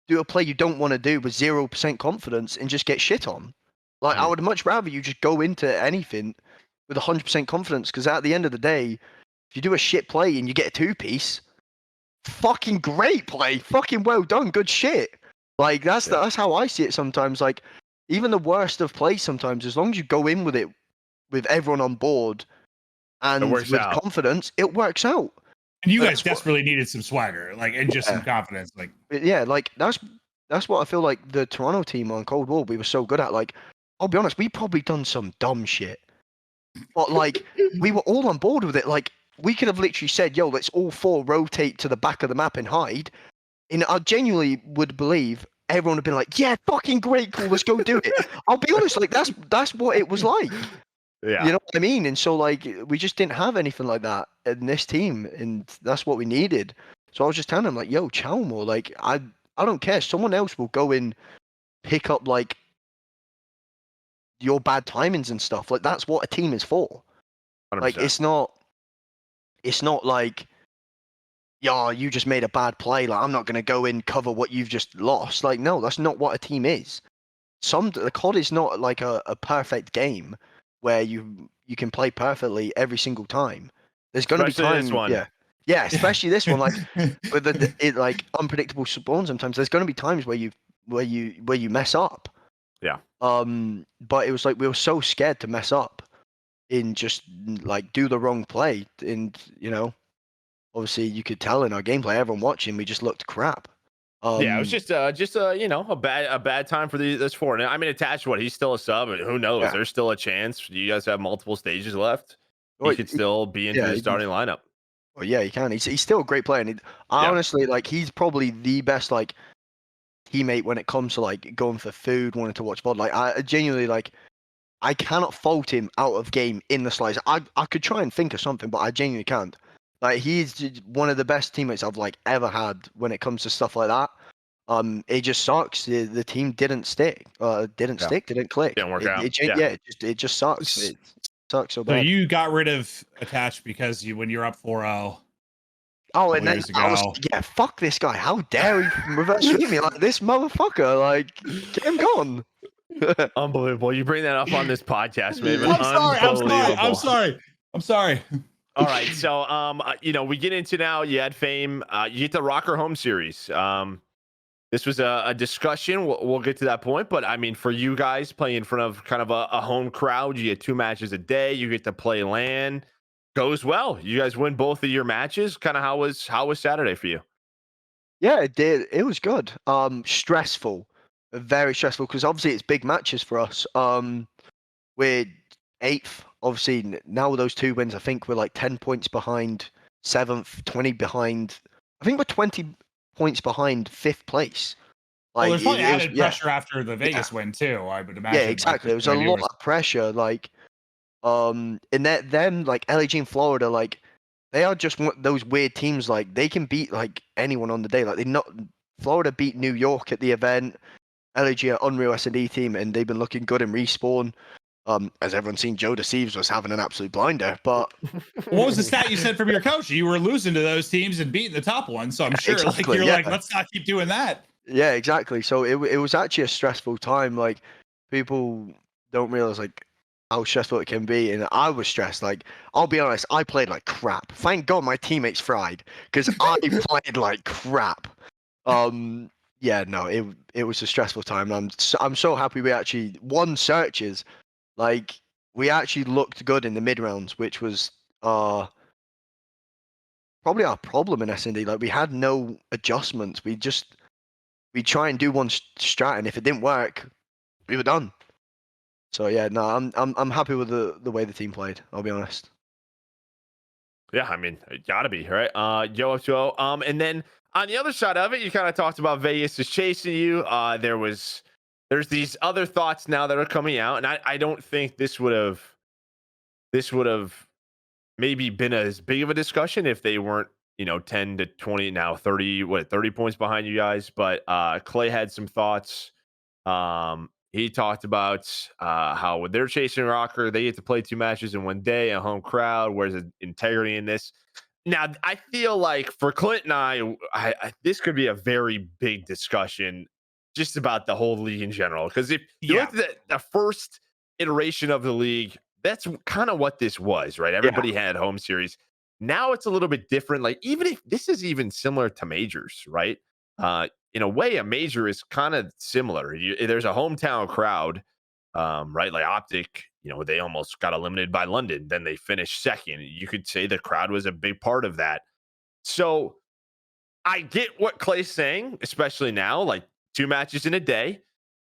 do a play you don't want to do with 0% confidence and just get shit on. Like I would much rather you just go into anything with 100% confidence, because at the end of the day, if you do a shit play and you get a 2-piece, fucking great play, fucking well done, good shit. Like that's how I see it sometimes. Like even the worst of plays sometimes, as long as you go in with it with everyone on board and with confidence, it works out. And you guys desperately needed some swagger, like, and just some confidence, like. Yeah, like that's what I feel like the Toronto team on Cold War we were so good at. Like, I'll be honest, we probably done some dumb shit, but like we were all on board with it. Like we could have literally said, "Yo, let's all four rotate to the back of the map and hide." And I genuinely would believe everyone would have been like, "Yeah, fucking great, cool, let's go do it." I'll be honest, like that's what it was like. Yeah. You know what I mean? And so like we just didn't have anything like that in this team, and that's what we needed. So I was just telling him like, "Yo, chow more. Like I don't care. Someone else will go and pick up like your bad timings and stuff. Like that's what a team is for. 100%. Like it's not like, yeah, you just made a bad play. Like I'm not gonna go in cover what you've just lost. Like no, that's not what a team is. The COD is not like a perfect game where you can play perfectly every single time. There's gonna be times, yeah, especially this one, like with like unpredictable spawn. Sometimes there's gonna be times where you mess up. Yeah. But it was like we were so scared to mess up in just like do the wrong play, and you know, obviously you could tell in our gameplay, everyone watching, we just looked crap. Yeah, it was just a bad time for this four. And I mean, attached what he's still a sub, and who knows? Yeah. There's still a chance. You guys have multiple stages left. He could still be into the starting lineup. Well, yeah, he can. He's still a great player. And honestly, like he's probably the best like teammate when it comes to like going for food, wanting to watch VOD. Like I genuinely like I cannot fault him out of game in the Splyce. I could try and think of something, but I genuinely can't. Like he's one of the best teammates I've like ever had when it comes to stuff like that. It just sucks. The team didn't stick. Didn't click. Didn't work out. It just sucks. It sucks so So bad. you got rid of Attach because when you're up 4-0. Oh, and then years I was ago. yeah, fuck this guy. How dare he reverse sweep me like this motherfucker? Like, get him gone. Unbelievable. You bring that up on this podcast, Maven. I'm sorry. All right. So, we get into now. You had Fame. You get the Rokkr home series. This was a discussion. We'll get to that point. But I mean, for you guys playing in front of kind of a home crowd, you get 2 matches a day. You get to play LAN. Goes well. You guys win both of your matches. Kind of how was Saturday for you? Yeah, it did. It was good. Stressful, very stressful because obviously it's big matches for us. We're 8th. Obviously now with those 2 wins, I think we're like 10 points behind 7th, 20 behind. I think we're 20 points behind 5th place. Like, there's probably added pressure after the Vegas win too. I would imagine. Yeah, exactly. It was a lot of pressure. Like, and them like LAG and Florida, like they are just those weird teams. Like they can beat like anyone on the day. Like Florida beat New York at the event. LAG are unreal S&D team, and they've been looking good in respawn. As everyone's seen, Joe Deceives was having an absolute blinder. But what was the stat you said from your coach? You were losing to those teams and beating the top one. So I'm sure exactly, like let's not keep doing that. Yeah, exactly. So it was actually a stressful time. Like people don't realize like how stressful it can be, and I was stressed. Like I'll be honest, I played like crap. Thank God my teammates fried because I played like crap. Yeah, no, it was a stressful time. I'm so happy we actually won searches. Like we actually looked good in the mid rounds, which was probably our problem in S&D. Like we had no adjustments. We try and do one strat, and if it didn't work, we were done. So yeah, no, I'm happy with the way the team played. I'll be honest. Yeah, I mean, it gotta be right. Yo up 2-0. And then on the other side of it, you kind of talked about Vegas is chasing you. There's these other thoughts now that are coming out, and I don't think this would have maybe been as big of a discussion if they weren't 10 to 20 now 30 points behind you guys. But Clay had some thoughts. He talked about how when they're chasing Rokkr, they get to play 2 matches in one day, a home crowd. Where's the integrity in this? Now, I feel like for Clint and I this could be a very big discussion just about the whole league in general. Because if you look at the first iteration of the league, that's kind of what this was, right? Everybody had home series. Now it's a little bit different. Like, even if this is even similar to majors, right? In a way, a major is kind of similar. There's a hometown crowd, right? Like Optic, they almost got eliminated by London. Then they finished second. You could say the crowd was a big part of that. So I get what Clay's saying, especially now, like 2 matches in a day,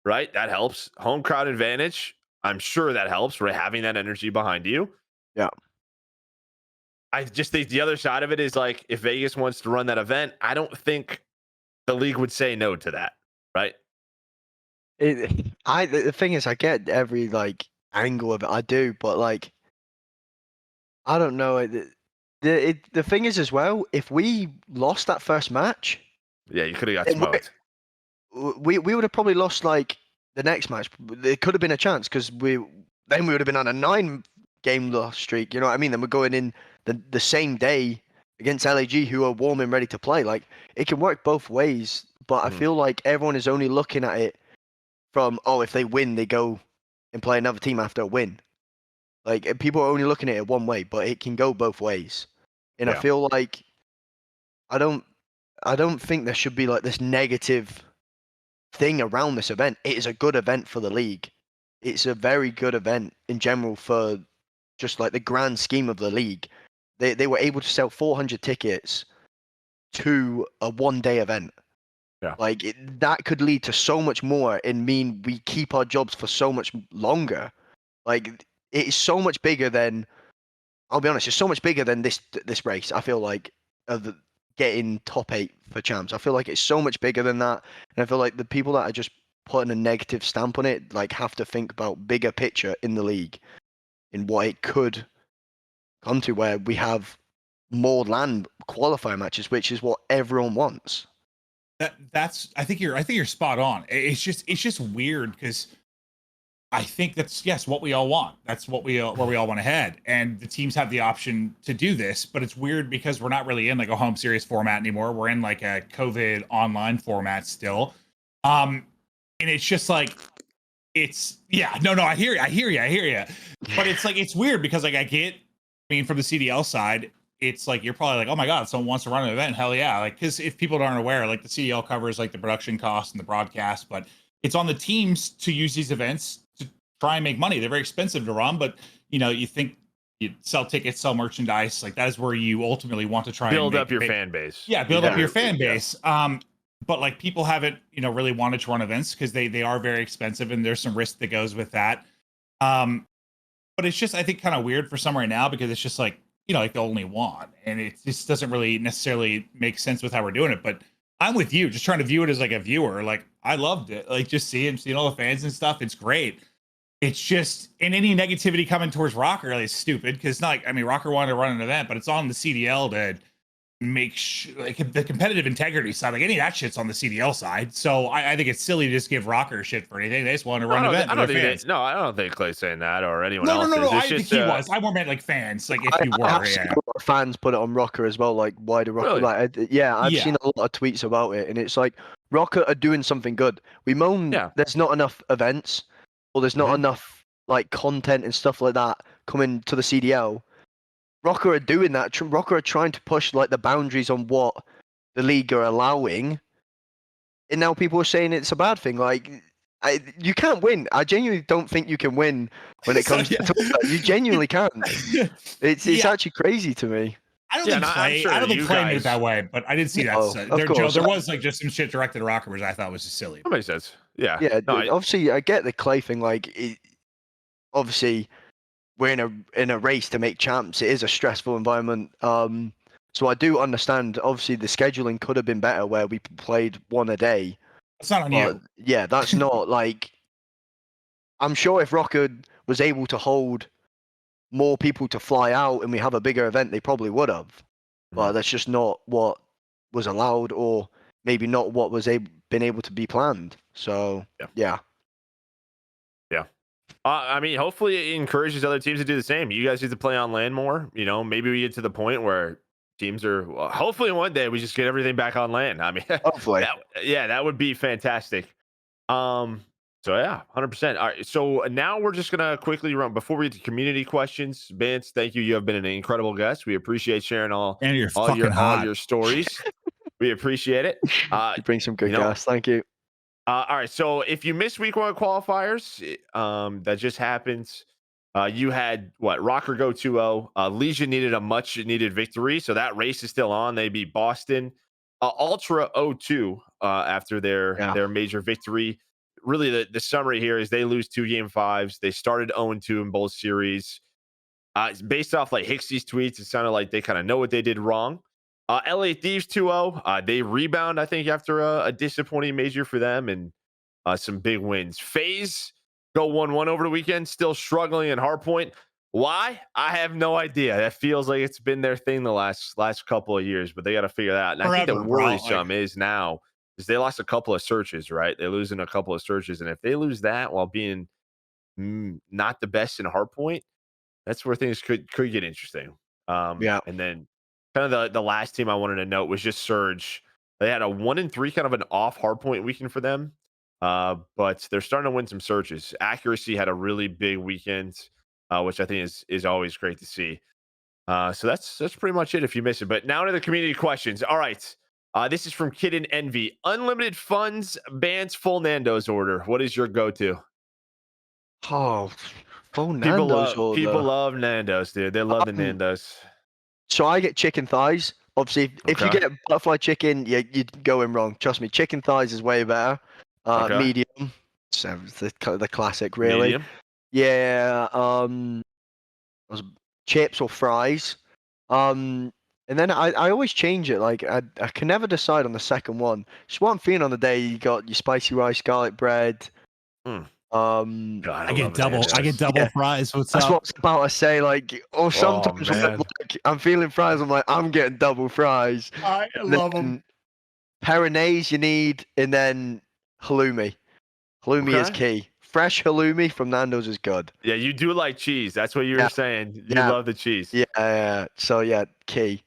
right? That helps. Home crowd advantage. I'm sure that helps, right? Having that energy behind you. Yeah. I just think the other side of it is like, if Vegas wants to run that event, I don't think the league would say no to that, right? The thing is, I get every like angle of it. I do, but like, I don't know. The thing is as well, if we lost that first match, yeah, you could have got smoked. We would have probably lost like the next match. There could have been a chance because we would have been on a 9-game loss streak. You know what I mean? Then we're going in the same day against LAG, who are warm and ready to play. Like it can work both ways, but I feel like everyone is only looking at it from if they win, they go and play another team after a win. Like people are only looking at it one way, but it can go both ways. And I feel like I don't think there should be like this negative thing around this event. It is a good event for the league. It's a very good event in general for just like the grand scheme of the league. They were able to sell 400 tickets to a one-day event. Yeah. Like that could lead to so much more and mean we keep our jobs for so much longer. Like it is so much bigger than, I'll be honest, it's so much bigger than this race. I feel like getting top 8 for champs. I feel like it's so much bigger than that, and I feel like the people that are just putting a negative stamp on it like have to think about bigger picture in the league, in what it could come to, where we have more LAN qualifier matches, which is what everyone wants. That's I think you're spot on. It's just weird because I think that's what we all want. That's what where we all want to head, and the teams have the option to do this. But it's weird because we're not really in like a home series format anymore. We're in like a COVID online format still, and it's just like I hear you. But it's like it's weird because like from the CDL side, it's like you're probably like, oh my god, someone wants to run an event, hell yeah! Like because if people aren't aware, like the CDL covers like the production costs and the broadcast, but it's on the teams to use these events to try and make money. They're very expensive to run, but you think you sell tickets, sell merchandise, like that is where you ultimately want to try build and up your fan base. Yeah, build up your fan base. But like people haven't, really wanted to run events because they are very expensive and there's some risk that goes with that. But it's just I think kind of weird for some right now because it's just like like the only one, and it just doesn't really necessarily make sense with how we're doing it. But I'm with you, just trying to view it as like a viewer. Like I loved it, like just seeing all the fans and stuff. It's great. It's just and any negativity coming towards Rokkr is stupid because not like Rokkr wanted to run an event, but it's on the CDL to make like the competitive integrity side. Like any of that shit's on the CDL side. So I think it's silly to just give Rokkr shit for anything. They just want to run an event. I don't think Clay's saying that or anyone else. No. I think he was. I more meant like fans. Like if you were, I've seen a lot of fans put it on Rokkr as well. Like why do Rokkr? Really? Like I've seen a lot of tweets about it, and it's like Rokkr are doing something good. We moan there's not enough events, or there's not enough like content and stuff like that coming to the CDL. Rokkr are doing that. Rokkr are trying to push like the boundaries on what the league are allowing, and now people are saying it's a bad thing. Like, you can't win. I genuinely don't think you can win when it comes to that. You genuinely can't. It's actually crazy to me. I don't think Clay made it that way, but I did see that. There was like just some shit directed at Rokkr, which I thought was just silly. That makes sense. Yeah. Yeah. Obviously, I get the Clay thing. Like, obviously, we're in a race to make champs. It is a stressful environment. So I do understand. Obviously, the scheduling could have been better, where we played one a day. It's not on you. Yeah, that's not like. I'm sure if Rokkr was able to hold more people to fly out and we have a bigger event, they probably would have. But that's just not what was allowed, or maybe not what was been able to be planned. So yeah. Hopefully it encourages other teams to do the same. You guys need to play on land more. Maybe we get to the point where teams are. Well, hopefully one day we just get everything back on land. Hopefully, that would be fantastic. So yeah, 100%. All right, so now we're just gonna quickly run before we get to community questions. Bance, thank you. You have been an incredible guest. We appreciate sharing all your stories. We appreciate it. You bring some good guests. Thank you. All right, so if you missed week 1 qualifiers, that just happened. You had Rokkr go 2-0. Legion needed a much needed victory, so that race is still on. They beat Boston. Ultra 0-2 after their major victory. Really, the summary here is they lose 2 game 5s. They started 0-2 in both series. Based off like Hicksy's tweets, it sounded like they kind of know what they did wrong. LA Thieves 2-0. They rebound, I think, after a disappointing major for them, and some big wins. FaZe go 1-1 over the weekend, still struggling in Hardpoint. Why? I have no idea. That feels like it's been their thing the last couple of years, but they got to figure that out. And I think the worrisome is now is they lost a couple of searches, right? They're losing a couple of searches, and if they lose that while being not the best in Hardpoint, that's where things could get interesting. And then kind of the last team I wanted to note was just Surge. They had a 1-3 kind of an off Hardpoint weekend for them, but they're starting to win some searches. Accuracy had a really big weekend, which I think is always great to see. So that's pretty much it if you miss it. But now to the community questions. All right. This is from Kid and Envy. Unlimited funds, Bance, full Nando's order. What is your go-to? Oh, full Nando's order. People love Nando's, dude. They love the Nando's. So I get chicken thighs. Obviously, if you get butterfly chicken, you're going wrong. Trust me, chicken thighs is way better. Medium. So the classic, really. Medium? Yeah. Chips or fries. And then I always change it. Like I can never decide on the second one. Just what I'm feeling on the day. You got your spicy rice, garlic bread. Mm. God, I get double Yeah. fries. What's That's up? what I was about to say. Like, or sometimes when man. I'm feeling fries, I'm like, I'm getting double fries. I love them. Peronaise you need, and then halloumi. Halloumi is Okay. key. Fresh halloumi from Nando's is good. Yeah, you do like cheese. That's what you Yeah. were saying. You Yeah. love the cheese. Yeah. So yeah, key.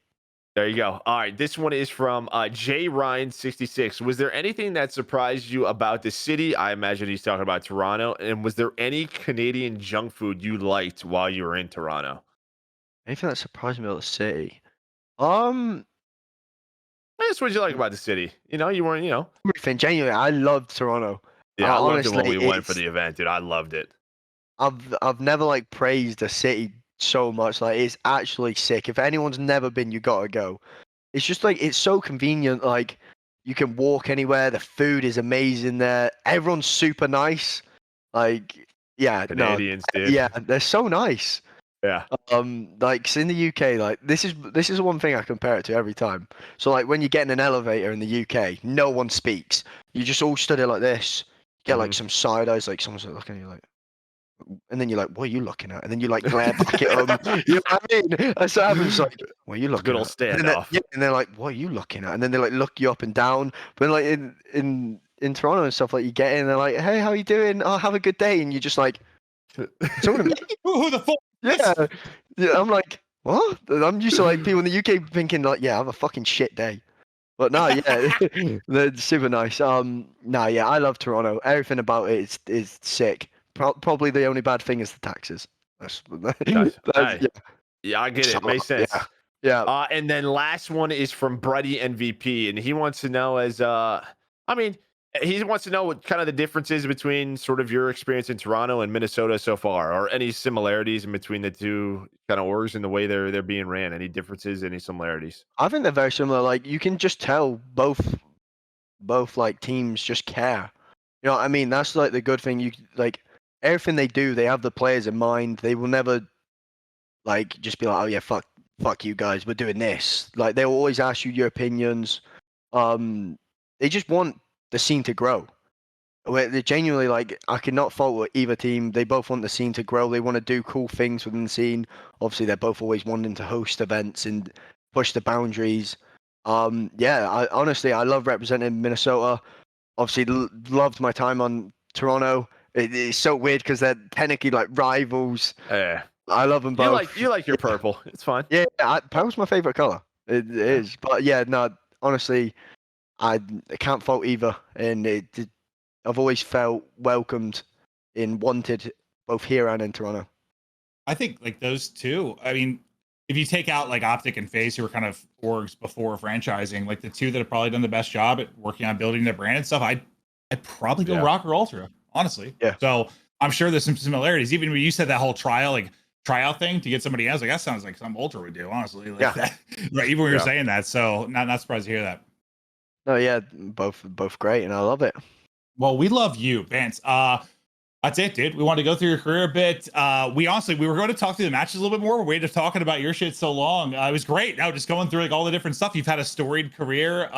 There you go. All right. This one is from J Ryan 66. Was there anything that surprised you about the city? I imagine he's talking about Toronto. And was there any Canadian junk food you liked while you were in Toronto? Anything that surprised me about the city? What did you like about the city? You weren't, Everything. Genuinely, I loved Toronto. Yeah, I loved it when honestly, we went for the event, dude. I loved it. I've never like praised a city so much. Like it's actually sick. If anyone's never been, you gotta go. It's just like it's so convenient. Like you can walk anywhere. The food is amazing there. Everyone's super nice. Like Canadians, dude. yeah, they're so nice. Yeah. Like 'cause in the UK, like this is one thing I compare it to every time. So like when you get in an elevator in the UK, no one speaks. You just all stood there like this. Get like some side eyes, like someone's like, looking at you like, and then you're like, what are you looking at? And then you like glare back at them. You know what I mean? That's what happens. Like, what are you looking Good at? old And standoff. and they're like, what are you looking at? And then they like look you up and down. But like in Toronto and stuff, like you get in, and they're like, hey, how you doing? Oh, have a good day. And you're just like, talking about, Who the fuck? yeah. I'm like, what? I'm used to like people in the UK thinking like, yeah, have a fucking shit day. But no, yeah, they're super nice. No, yeah, I love Toronto. Everything about it is sick. Probably the only bad thing is the taxes. That's Hey, yeah, I get it. Makes sense. Yeah. And then last one is from Bruddy MVP, and he wants to know he wants to know what kind of the differences between sort of your experience in Toronto and Minnesota so far, or any similarities in between the two kind of orgs and the way they're being ran. Any differences, any similarities? I think they're very similar. Like you can just tell both like teams just care. You know what I mean? That's like the good thing. You like everything they do, they have the players in mind. They will never like just be like, oh yeah, fuck you guys, we're doing this. Like they'll always ask you your opinions. They just want the scene to grow. They genuinely like I cannot fault either team. They both want the scene to grow. They want to do cool things within the scene. Obviously, they're both always wanting to host events and push the boundaries. I honestly love representing Minnesota. Obviously, loved my time on Toronto. It's so weird because they're technically like rivals. Yeah. I love them both. You like your purple. It's fine. Yeah, purple's my favorite color. It is, but yeah, no, honestly, I can't fault either, and I've always felt welcomed and wanted both here and in Toronto. I think like those two. I mean, if you take out like Optic and FaZe, who were kind of orgs before franchising, like the two that have probably done the best job at working on building their brand and stuff, I'd probably go Rokkr Ultra, honestly. Yeah. So I'm sure there's some similarities. Even when you said that whole tryout thing to get somebody else, like that sounds like some Ultra would do, honestly. Like that, right? Even when you're saying that, so not surprised to hear that. No, yeah, both great, and I love it. Well, we love you, Bance. That's it, dude. We wanted to go through your career a bit. We were going to talk through the matches a little bit more. We're waiting talking about your shit so long. It was great. Now just going through like all the different stuff. You've had a storied career.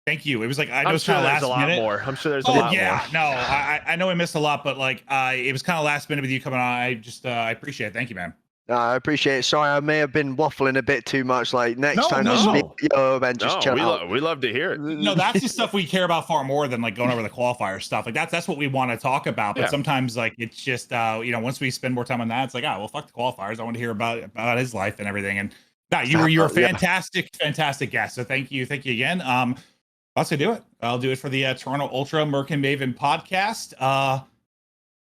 Thank you. It was like I know I'm it's sure kind of there's last a lot minute. more. I'm sure there's a lot more. No, I know I missed a lot, but like it was kind of last minute with you coming on. I appreciate it. Thank you, man. I appreciate it. Sorry, I may have been waffling a bit too much. Like next time, just chill out. We love to hear it. No, that's the stuff we care about far more than like going over the qualifier stuff. Like that's what we want to talk about. But sometimes like it's just once we spend more time on that, it's like well, fuck the qualifiers. I want to hear about his life and everything. And you were a fantastic guest. So thank you again. That's to do it. I'll do it for the Toronto Ultra Merk and Maven podcast.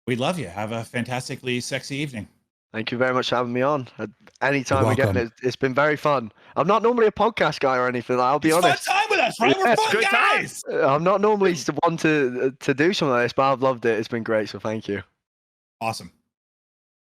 We love you. Have a fantastically sexy evening. Thank you very much for having me on. Anytime again, it's been very fun. I'm not normally a podcast guy or anything. I'll be honest. Fun time with us, right? We're fun guys. I'm not normally the one to do something like this, but I've loved it. It's been great. So thank you. Awesome.